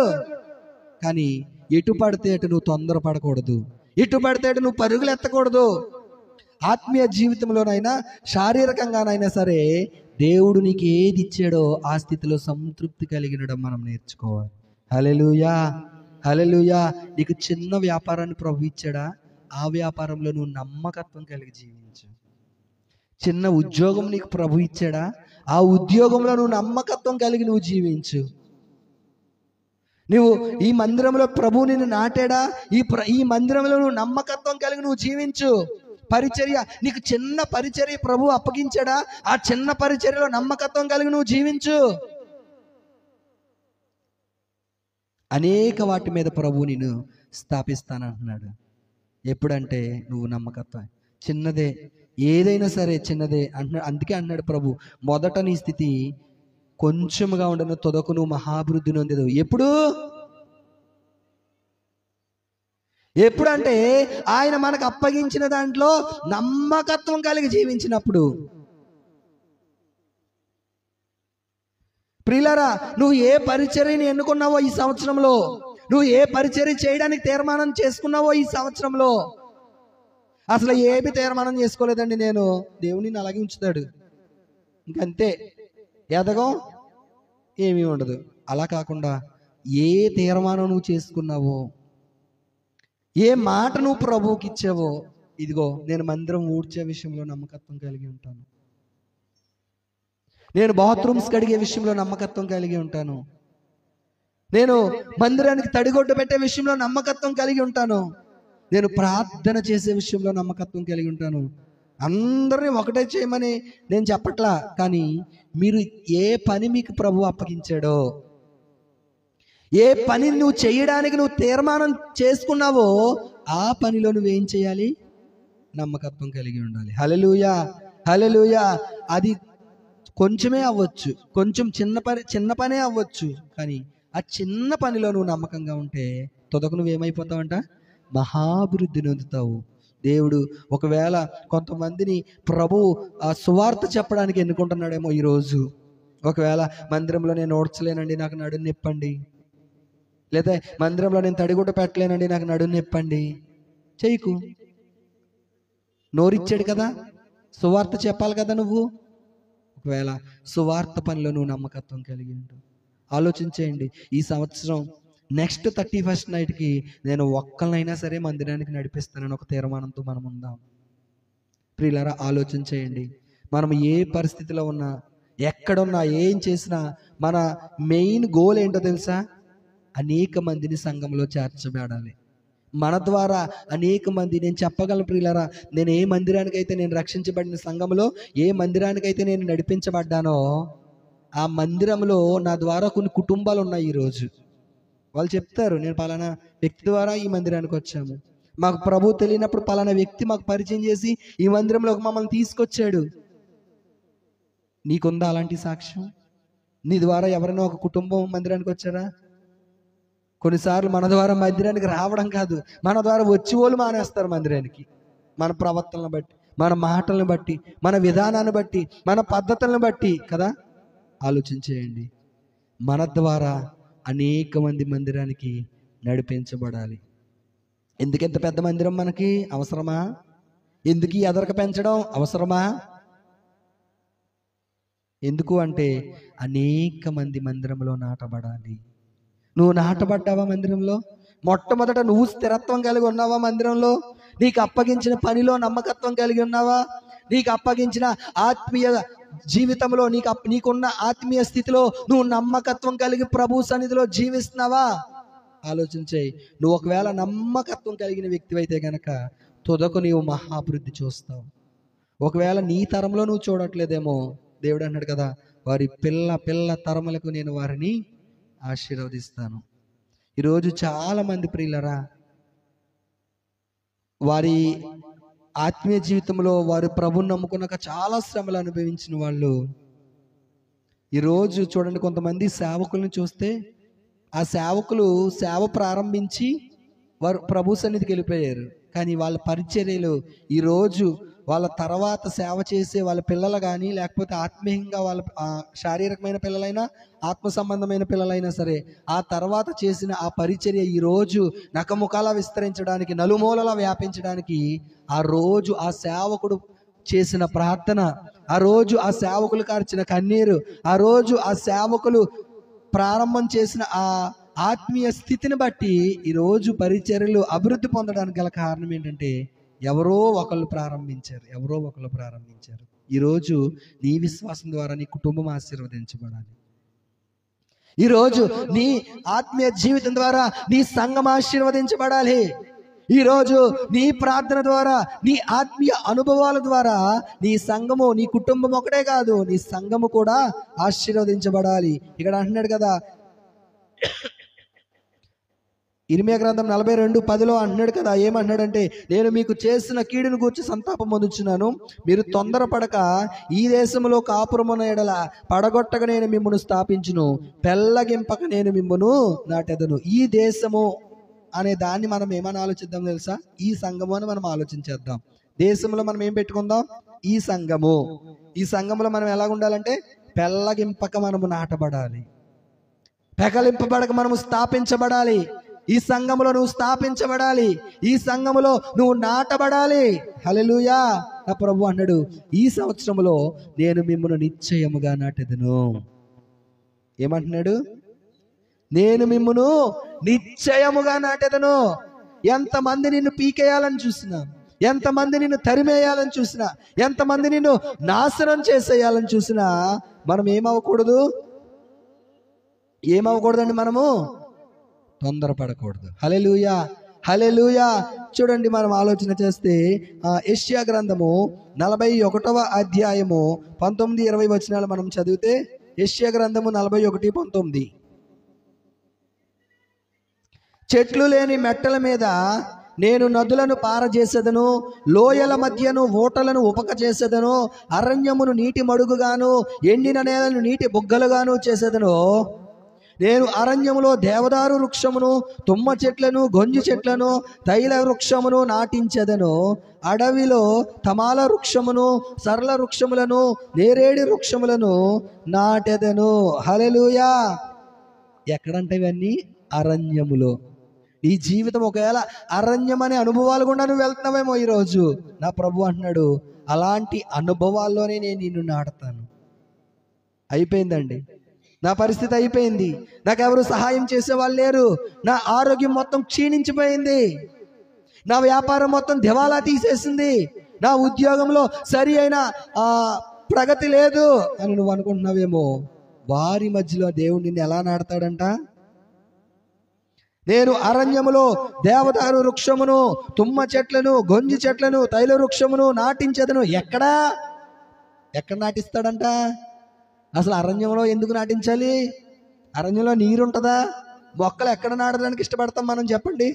కానీ ఎటు పడితే అటు నువ్వు తొందరపడకూడదు, ఎటు పడితే అటు నువ్వు పరుగులు ఎత్తకూడదు. ఆత్మీయ జీవితంలోనైనా శారీరకంగానైనా సరే దేవుడు నీకు ఏది ఇచ్చాడో ఆ స్థితిలో సంతృప్తి కలిగినడం మనం నేర్చుకోవాలి. హల్లెలూయా, హల్లెలూయా. నీకు చిన్న వ్యాపారాన్ని ప్రభు ఇచ్చాడా, ఆ వ్యాపారంలో నువ్వు నమ్మకత్వం కలిగి జీవించు. చిన్న ఉద్యోగం నీకు ప్రభు ఇచ్చాడా, ఆ ఉద్యోగంలో నువ్వు నమ్మకత్వం కలిగి నువ్వు జీవించు. నువ్వు ఈ మందిరంలో ప్రభు నిన్ను నాటాడా, ఈ మందిరంలో నువ్వు నమ్మకత్వం కలిగి నువ్వు జీవించు. పరిచర్య, నీకు చిన్న పరిచర్య ప్రభు అప్పగించాడా, ఆ చిన్న పరిచర్యలో నమ్మకత్వం కలిగి నువ్వు జీవించు. అనేక వాటి మీద ప్రభు నిన్ను స్థాపిస్తానంటున్నాడు. ఎప్పుడంటే నువ్వు నమ్మకత్వం, చిన్నదే ఏదైనా సరే చిన్నదే అంటున్నాడు. అందుకే అంటున్నాడు ప్రభు, మొదట నీ స్థితి కొంచెముగా ఉండను, తొదకు నువ్వు మహాభివృద్ధి నొందేదు. ఎప్పుడంటే ఆయన మనకు అప్పగించిన దాంట్లో నమ్మకత్వం కలిగి జీవించినప్పుడు. ప్రియులారా, నువ్వు ఏ పరిచర్యని ఎన్నుకున్నావో ఈ సంవత్సరంలో, నువ్వు ఏ పరిచర్య చేయడానికి తీర్మానం చేసుకున్నావో ఈ సంవత్సరంలో, అసలు ఏమి తీర్మానం చేసుకోలేదండి నేను, దేవుని అలాగే ఉంచుతాడు, ఇంకంతే, ఎదగం ఏమీ ఉండదు. అలా కాకుండా ఏ తీర్మానం నువ్వు చేసుకున్నావో, ఏ మాట నువ్వు ప్రభువుకి ఇచ్చావో, ఇదిగో నేను మందిరం ఊడ్చే విషయంలో నమ్మకత్వం కలిగి ఉంటాను, నేను బాత్రూమ్స్ కడిగే విషయంలో నమ్మకత్వం కలిగి ఉంటాను, నేను మందిరానికి తడిగొడ్డు పెట్టే విషయంలో నమ్మకత్వం కలిగి ఉంటాను, నేను ప్రార్థన చేసే విషయంలో నమ్మకత్వం కలిగి ఉంటాను. అందరినీ ఒకటే చేయమని నేను చెప్పట్లా, కానీ మీరు ఏ పని మీకు ప్రభు అప్పగించాడో, ఏ పని నువ్వు చేయడానికి నువ్వు తీర్మానం చేసుకున్నావో ఆ పనిలో నువ్వేం చేయాలి, నమ్మకత్వం కలిగి ఉండాలి. హల్లెలూయా, హల్లెలూయా. అది కొంచెమే అవ్వచ్చు, కొంచెం చిన్న పనే అవ్వచ్చు, కానీ ఆ చిన్న పనిలో నువ్వు నమ్మకంగా ఉంటే తొదకు నువ్వేమైపోతావంట, మహాభివృద్ధి నొందుతావు. దేవుడు ఒకవేళ కొంతమందిని ప్రభు ఆ సువార్త చెప్పడానికి ఎన్నుకుంటున్నాడేమో ఈరోజు. ఒకవేళ మందిరంలో నేను ఓడ్చలేనండి, నాకు నడుము నొప్పండి, లేదా మందిరంలో నేను తడిగుడ్డ పెట్టలేనండి, నాకు నడుము నొప్పండి, చెయ్యకు. నోరిచ్చాడు కదా, సువార్త చెప్పాలి కదా నువ్వు. ఒకవేళ సువార్త పనిలో నువ్వు నమ్మకత్వం కలిగి ఉండు. ఆలోచించేయండి, ఈ సంవత్సరం నెక్స్ట్ 31st నైట్కి నేను ఒక్కరినైనా సరే మందిరానికి నడిపిస్తానని ఒక తీర్మానంతో మనం ఉందాం. ప్రియులారా, ఆలోచన చేయండి. మనం ఏ పరిస్థితిలో ఉన్నా, ఎక్కడున్నా, ఏం చేసినా మన మెయిన్ గోల్ ఏంటో తెలుసా, అనేక మందిని సంఘంలో చేర్చబడాలి. మన ద్వారా అనేక మంది, నేను చెప్పగలను ప్రియులారా, నేను ఏ మందిరానికైతే నేను రక్షించబడిన సంఘంలో ఏ మందిరానికైతే నేను నడిపించబడ్డానో ఆ మందిరంలో నా ద్వారా కొన్ని కుటుంబాలు ఉన్నాయి. ఈరోజు వాళ్ళు చెప్తారు, నేను పలానా వ్యక్తి ద్వారా ఈ మందిరానికి వచ్చాము, మాకు ప్రభు తెలియనప్పుడు పలానా వ్యక్తి మాకు పరిచయం చేసి ఈ మందిరంలోకి మమ్మల్ని తీసుకొచ్చాడు. నీకుందా అలాంటి సాక్ష్యం? నీ ద్వారా ఎవరైనా ఒక కుటుంబం మందిరానికి వచ్చారా? కొన్నిసార్లు మన ద్వారా మందిరానికి రావడం కాదు, మన ద్వారా వచ్చి వాళ్ళు మానేస్తారు మందిరానికి. మన ప్రవర్తనను బట్టి, మన మాటలను బట్టి, మన విధానాన్ని బట్టి, మన పద్ధతులను బట్టి కదా. ఆలోచించేయండి, మన ద్వారా అనేక మంది మందిరానికి నడిపించబడాలి. ఎందుకెంత పెద్ద మందిరం మనకి అవసరమా? ఎందుకు ఈ ఎదరక పెంచడం అవసరమా? ఎందుకు అంటే అనేక మంది మందిరంలో నాటబడాలి. నువ్వు నాటబడ్డావా మందిరంలో? మొట్టమొదట నువ్వు స్థిరత్వం కలిగి ఉన్నావా మందిరంలో? నీకు అప్పగించిన పనిలో నమ్మకత్వం కలిగి ఉన్నావా? నీకు అప్పగించిన ఆత్మీయ జీవితంలో నీకున్న ఆత్మీయ స్థితిలో నువ్వు నమ్మకత్వం కలిగి ప్రభు సన్నిధిలో జీవిస్తున్నావా? ఆలోచించే. నువ్వు ఒకవేళ నమ్మకత్వం కలిగిన వ్యక్తివైతే గనక తుదకు నీవు మహాభివృద్ధి చూస్తావు. ఒకవేళ నీ తరంలో నువ్వు చూడట్లేదేమో, దేవుడు అన్నాడు కదా, వారి పిల్ల తరములకు నేను వారిని ఆశీర్వదిస్తాను. ఈరోజు చాలా మంది ప్రియులరా, వారి ఆత్మీయ జీవితంలో వారు ప్రభుని నమ్ముకున్నాక చాలా శ్రమలు అనుభవించిన వాళ్ళు ఈరోజు చూడండి. కొంతమంది సేవకులను చూస్తే ఆ సేవకులు సేవ ప్రారంభించి వారు ప్రభు సన్నిధికి వెళ్ళిపోయారు, కానీ వాళ్ళ పరిచర్యలు ఈరోజు వాళ్ళ తర్వాత సేవ చేసే వాళ్ళ పిల్లలు కానీ, లేకపోతే ఆత్మీయంగా వాళ్ళ శారీరకమైన పిల్లలైనా, ఆత్మ సంబంధమైన పిల్లలైనా సరే, ఆ తర్వాత చేసిన ఆ పరిచర్య ఈరోజు నకముఖాలా విస్తరించడానికి, నలుమూలలా వ్యాపించడానికి, ఆ రోజు ఆ సేవకుడు చేసిన ప్రార్థన, ఆ రోజు ఆ సేవకులు కార్చిన కన్నీరు, ఆ రోజు ఆ సేవకులు ప్రారంభం చేసిన ఆ ఆత్మీయ స్థితిని బట్టి ఈరోజు పరిచర్యలు అభివృద్ధి పొందడానికి గల కారణం ఏంటంటే ఎవరో ఒకళ్ళు ప్రారంభించారు. ఈరోజు నీ విశ్వాసం ద్వారా నీ కుటుంబం ఆశీర్వదించబడాలి. ఈరోజు నీ ఆత్మీయ జీవితం ద్వారా నీ సంఘం ఆశీర్వదించబడాలి. ఈరోజు నీ ప్రార్థన ద్వారా, నీ ఆత్మీయ అనుభవాల ద్వారా నీ సంఘము, నీ కుటుంబం ఒకటే కాదు, నీ సంఘము కూడా ఆశీర్వదించబడాలి. ఇక్కడ అంటున్నాడు కదా, ఇర్మియా గ్రంథం 42:10 అంటున్నాడు కదా, ఏమంటున్నాడంటే, నేను మీకు చేసిన కీడును గూర్చి సంతాపం పొందుచున్నాను, మీరు తొందరపడక ఈ దేశంలో కాపురమున ఎడల పడగొట్టక నేను మిమ్మును స్థాపించును, పెళ్ళగింపక నేను మిమ్మును నాటెదను. ఈ దేశము అనే దాన్ని మనం ఏమని ఆలోచిద్దాం తెలుసా? ఈ సంఘము అని మనం ఆలోచించేద్దాం. దేశంలో మనం ఏం పెట్టుకుందాం? ఈ సంఘము. ఈ సంఘములో మనం ఎలా ఉండాలంటే పెళ్ళగింపక మనము నాటబడాలి, పెకలింపబడక మనము స్థాపించబడాలి. ఈ సంఘములో నువ్వు స్థాపించబడాలి, ఈ సంఘములో నువ్వు నాటబడాలి. హల్లెలూయా. నా ప్రభు అన్నాడు, ఈ సంవత్సరంలో నేను మిమ్మల్ని నిశ్చయముగా నాటెదను. ఏమంటున్నాడు? నేను మిమ్మును నిశ్చయముగా నాటెదను. ఎంతమంది నిన్ను పీకేయాలని చూసినా, ఎంతమంది నిన్ను తరిమేయాలని చూసినా, ఎంతమంది నిన్ను నాశనం చేసేయాలని చూసినా మనం ఏమవ్వకూడదండి, మనము తొందరపడకూడదు. హల్లెలూయా, హల్లెలూయా. చూడండి, మనం ఆలోచన చేస్తే యెషయా గ్రంథము 41వ అధ్యాయము 19-20 వచనాలు మనం చదివితే, యెషయా గ్రంథము 41:19, చెట్లు లేని మెట్టల మీద నేను నదులను పారజేసేదను, లోయల మధ్యను ఊటలను ఉపక చేసేదను, అరణ్యమును నీటి మడుగుగాను, ఎండిన నేలను నీటి బుగ్గలుగాను చేసేదను. నేను అరణ్యములో దేవదారు వృక్షమును, తుమ్మ చెట్లను, గొంజి చెట్లను, తైల వృక్షమును నాటించెదను. అడవిలో తమాల వృక్షమును, సరళ వృక్షములను, నేరేడి వృక్షములను నాటెదను. హల్లెలూయా. ఎక్కడంటే ఇవన్నీ? అరణ్యములో. నీ జీవితం ఒకవేళ అరణ్యం అనే అనుభవాలు కూడా నువ్వు వెళ్తున్నావేమో ఈరోజు. నా ప్రభు అంటున్నాడు, అలాంటి అనుభవాల్లోనే నేను నిన్ను నాటుతాను. అయిపోయిందండి, నా పరిస్థితి అయిపోయింది, నాకెవరు సహాయం చేసేవాళ్ళు లేరు, నా ఆరోగ్యం మొత్తం క్షీణించిపోయింది, నా వ్యాపారం మొత్తం దివాలా తీసేసింది, నా ఉద్యోగంలో సరి అయిన ప్రగతి లేదు అని నువ్వు అనుకుంటున్నావేమో. వారి మధ్యలో దేవుడు నిన్ను ఎలా నాడతాడంట? నేను అరణ్యములో దేవదారు వృక్షమును, తుమ్మ చెట్లను, గొంజి చెట్లను, తైల వృక్షమును నాటించెదను. ఎక్కడ నాటిస్తాడంట? అసలు అరణ్యంలో ఎందుకు నాటించాలి? అరణ్యంలో నీరు ఉంటుందా? మొక్కలు ఎక్కడ నాటడానికి ఇష్టపడతాం మనం, చెప్పండి?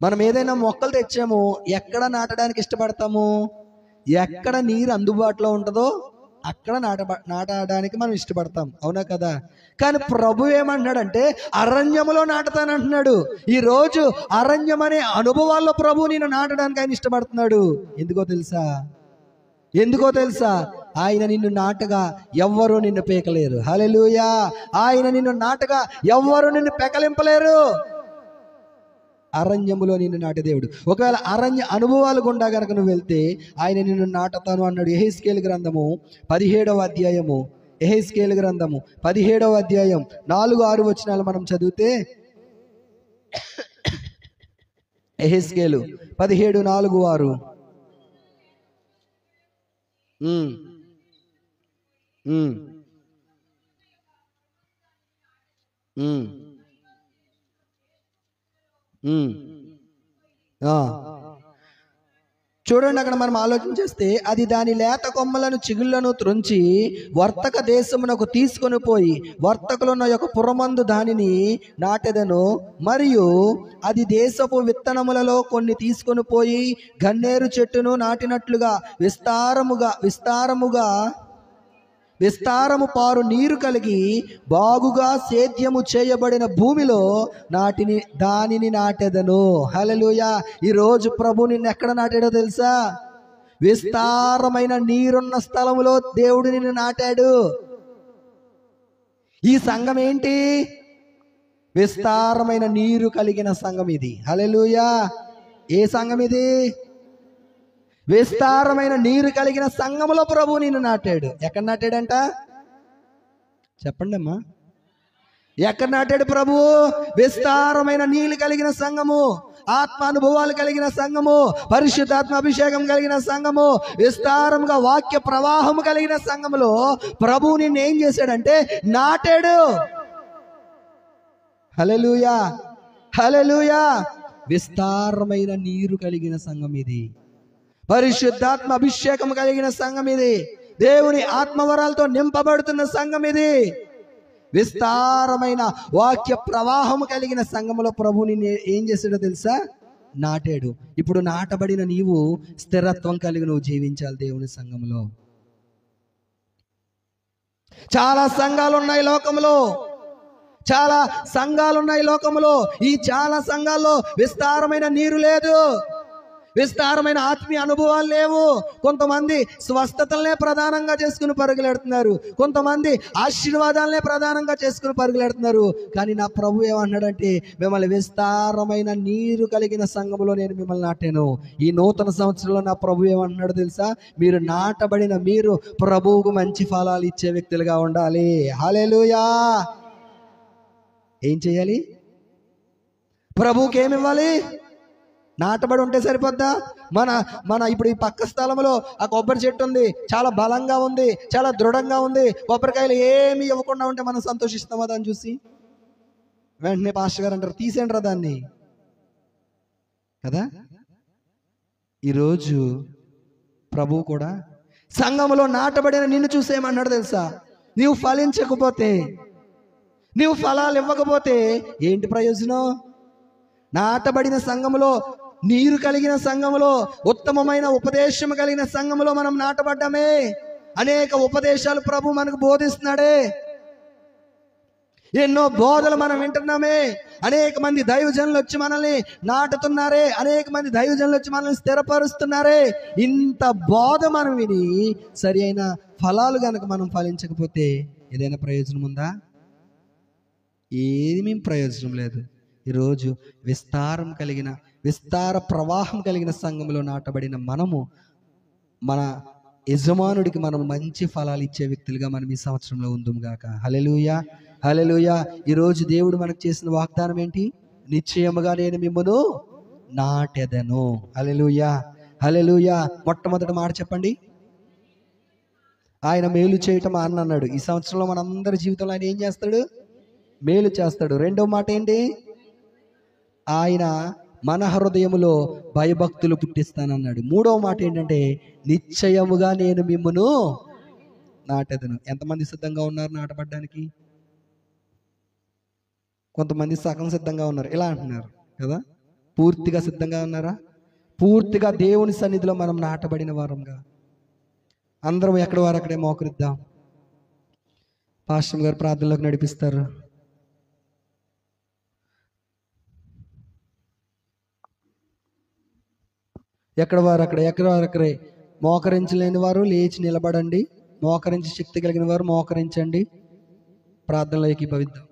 మనం ఏదైనా మొక్కలు తెచ్చాము, ఎక్కడ నాటడానికి ఇష్టపడతాము? ఎక్కడ నీరు అందుబాటులో ఉంటుందో అక్కడ నాటడానికి మనం ఇష్టపడతాం, అవునా కదా? కానీ ప్రభు ఏమంటున్నాడంటే అరణ్యములో నాటుతానంటున్నాడు. ఈ రోజు అరణ్యం అనే అనుభవాల్లో ప్రభు నేను నాటడానికి ఆయన ఇష్టపడుతున్నాడు. ఎందుకో తెలుసా? ఆయన నిన్ను నాటగా ఎవ్వరూ నిన్ను పీకలేరు. హల్లెలూయా. ఆయన నిన్ను నాటగా ఎవ్వరూ నిన్ను పెకలింపలేరు. అరణ్యములో నిన్ను నాటే దేవుడు. ఒకవేళ అరణ్య అనుభవాలు గుండా గనక నువ్వు వెళ్తే ఆయన నిన్ను నాటుతాను అన్నాడు. యెహెజ్కేలు గ్రంథము 17వ అధ్యాయము, యెహెజ్కేలు గ్రంథము 17వ అధ్యాయం 4-6 వచనాలు మనం చదివితే, యెహెజ్కేలు 17:4-6. చూడండి, అక్కడ మనం ఆలోచన చేస్తే, అది దాని లేత కొమ్మలను చిగుళ్లను త్రుంచి వర్తక దేశమునకు తీసుకొని పోయి వర్తకులున్న యొక్క పురమందు దానిని నాటెదను. మరియు అది దేశపు విత్తనములలో కొన్ని తీసుకొని పోయి గన్నేరు చెట్టును నాటినట్లుగా విస్తారముగా విస్తారము పారు నీరు కలిగి బాగుగా సేద్యము చేయబడిన భూమిలో దానిని నాటెదను. హల్లెలూయా. ఈరోజు ప్రభు నిన్ను ఎక్కడ నాటాడో తెలుసా? విస్తారమైన నీరున్న స్థలములో దేవుడు నిన్ను నాటాడు. ఈ సంఘం ఏంటి? విస్తారమైన నీరు కలిగిన సంఘం ఇది. హల్లెలూయా. ఏ సంఘం ఇది? విస్తారమైన నీరు కలిగిన సంఘములో ప్రభు నిన్ను నాటాడు. ఎక్కడ నాటాడంట? చెప్పండి అమ్మా. ఎక్కడ నాటాడు ప్రభు? విస్తారమైన నీళ్లు కలిగిన సంఘము, ఆత్మానుభవాలు కలిగిన సంఘము, పరిశుద్ధాత్మ అభిషేకం కలిగిన సంఘము, విస్తారంగా వాక్య ప్రవాహము కలిగిన సంఘములో ప్రభు నిన్ను ఏం చేశాడంటే నాటాడు. హల్లెలూయా, హల్లెలూయా. విస్తారమైన నీరు కలిగిన సంఘం ఇది. పరిశుద్ధాత్మ అభిషేకం కలిగిన సంఘం ఇది. దేవుని ఆత్మవరాలతో నింపబడుతున్న సంఘం ఇది. విస్తారమైన వాక్య ప్రవాహము కలిగిన సంఘములో ప్రభు నిన్ను ఏం చేశాడో తెలుసా? నాటాడు. ఇప్పుడు నాటబడిన నీవు స్థిరత్వం కలిగి నువ్వు జీవించాలి దేవుని సంఘములో. చాలా సంఘాలు ఉన్నాయి లోకంలో, చాలా సంఘాలు ఉన్నాయి లోకంలో. ఈ చాలా సంఘాల్లో విస్తారమైన నీరు లేదు, విస్తారమైన ఆత్మీయ అనుభవాలు లేవు. కొంతమంది స్వస్థతలనే ప్రధానంగా చేసుకుని పరుగులెడుతున్నారు, కొంతమంది ఆశీర్వాదాలనే ప్రధానంగా చేసుకుని పరుగులెడుతున్నారు. కానీ నా ప్రభు ఏమన్నాడంటే, మిమ్మల్ని విస్తారమైన నీరు కలిగిన సంఘములో నేను మిమ్మల్ని నాటాను. ఈ నూతన సంవత్సరంలో నా ప్రభు ఏమంటున్నాడు తెలుసా? మీరు నాటబడిన మీరు ప్రభువుకు మంచి ఫలాలు ఇచ్చే వ్యక్తులుగా ఉండాలి. హల్లెలూయా. ఏం చేయాలి? ప్రభువుకి ఏమి ఇవ్వాలి? నాటబడి ఉంటే సరిపోద్దా? మన ఇప్పుడు ఈ పక్క స్థలంలో ఆ కొబ్బరి చెట్టు ఉంది, చాలా బలంగా ఉంది, చాలా దృఢంగా ఉంది. కొబ్బరికాయలు ఏమి ఇవ్వకుండా ఉంటే మనం సంతోషిస్తామా దాన్ని చూసి? వెంటనే పాస్టర్ గారు అంటారు, తీసేయండి రా దాన్ని కదా. ఈరోజు ప్రభు కూడా సంఘములో నాటబడిన నిన్ను చూసేయమన్నాడు తెలుసా? నీవు ఫలించకపోతే, నీవు ఫలాలు ఇవ్వకపోతే ఏంటి ప్రయోజనం? నాటబడిన సంఘములో, నీరు కలిగిన సంఘములో, ఉత్తమమైన ఉపదేశం కలిగిన సంఘములో మనం నాటబడ్డామే. అనేక ఉపదేశాలు ప్రభు మనకు బోధిస్తున్నాడే, ఎన్నో బోధలు మనం వింటున్నామే. అనేక మంది దైవజనులు వచ్చి మనల్ని నాటుతున్నారే, అనేక మంది దైవజనులు వచ్చి మనల్ని స్థిరపరుస్తున్నారే. ఇంత బోధ మనం విని సరి అయిన ఫలాలు గనక మనం ఫలించకపోతే ఏదైనా ప్రయోజనం ఉందా? ఏమీ ప్రయోజనం లేదు. ఈరోజు విస్తార ప్రవాహం కలిగిన సంఘంలో నాటబడిన మనము మన యజమానుడికి మనం మంచి ఫలాలు ఇచ్చే వ్యక్తులుగా మనం ఈ సంవత్సరంలో ఉందాం గాక. హల్లెలూయా, హల్లెలూయా. ఈరోజు దేవుడు మనకు చేసిన వాగ్దానం ఏంటి? నిశ్చయముగా నేను మిమ్మును నాటెదను. హల్లెలూయా, హల్లెలూయా. మొట్టమొదటి మాట చెప్పండి. ఆయన మేలు చేయటం అన్నాడు. ఈ సంవత్సరంలో మనందరి జీవితంలో ఆయన ఏం చేస్తాడు? మేలు చేస్తాడు. రెండవ మాట ఏంటి? ఆయన మన హృదయములో భయభక్తులు పుట్టిస్తానన్నాడు. మూడవ మాట ఏంటంటే నిశ్చయముగా నేను మిమ్మును నాటెదను. ఎంతమంది సిద్ధంగా ఉన్నారు నాటబడ్డానికి? కొంతమంది సగం సిద్ధంగా ఉన్నారు, ఇలా అంటున్నారు కదా. పూర్తిగా సిద్ధంగా ఉన్నారా? పూర్తిగా దేవుని సన్నిధిలో మనం నాటబడిన వారంగా అందరం ఎక్కడ వారు అక్కడే మోకరిద్దాం. పాస్టర్ గారు ప్రార్థనలోకి నడిపిస్తారు. ఎక్కడ వారు అక్కడే మోకరించలేని వారు లేచి నిలబడండి. మోకరించి శక్తి కలిగిన వారు మోకరించండి. ప్రార్థనలో ఏకీభవిద్దాం.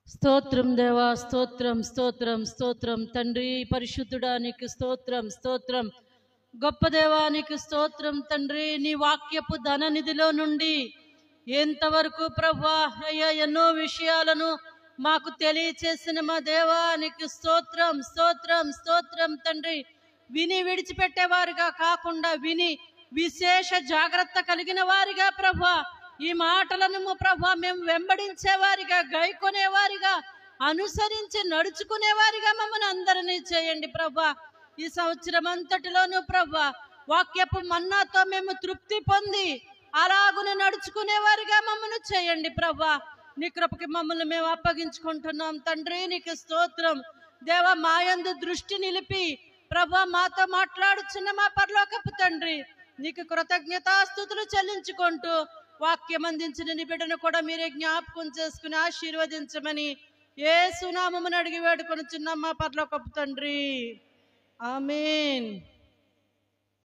స్తోత్రం దేవా, స్తోత్రం స్తోత్రం స్తోత్రం తండ్రి. పరిశుద్ధుడా నీకు స్తోత్రం స్తోత్రం. గొప్ప దేవానికి స్తోత్రం తండ్రి. నీ వాక్యపు ధననిధిలో నుండి ఎంతవరకు ప్రభువా అయ్యా ఎన్నో విషయాలను మాకు తెలియచేసిన మా దేవానికి స్తోత్రం స్తోత్రం స్తోత్రం తండ్రి. విని విడిచిపెట్టేవారిగా కాకుండా విని విశేష జాగ్రత్త కలిగిన వారిగా ప్రభువా ఈ మాటలను ప్రభువా మేము వెంబడించేవారిగా, గైకొనేవారిగా, అనుసరించి నడుచుకునేవారిగా మమ్మల్ని అందరినీ చేయండి ప్రభువా. ఈ సంవత్సరం అంతటిలోనూ ప్రభువా వాక్యపు మన్నాతో మేము తృప్తి పొంది అలాగునే నడుచుకునేవారిగా మమ్మల్ని చేయండి ప్రభువా. నీ కృపకి మమ్మల్ని మేము అప్పగించుకుంటున్నాం తండ్రి. నీకు స్తోత్రం దేవా. మాయందు దృష్టి నిలిపి ప్రభా మాతో మాట్లాడుచున్న మా పరలోకపు తండ్రి, నీకు కృతజ్ఞతాస్తుతులు చెల్లించుకుంటూ వాక్యం అందించిన నీ బిడ్డను కూడా మీరే జ్ఞాపకం చేసుకుని ఆశీర్వదించమని యేసు నామమున అడిగి వేడుకొనుచున్నాం మా పరలోకపు తండ్రి. ఆమేన్.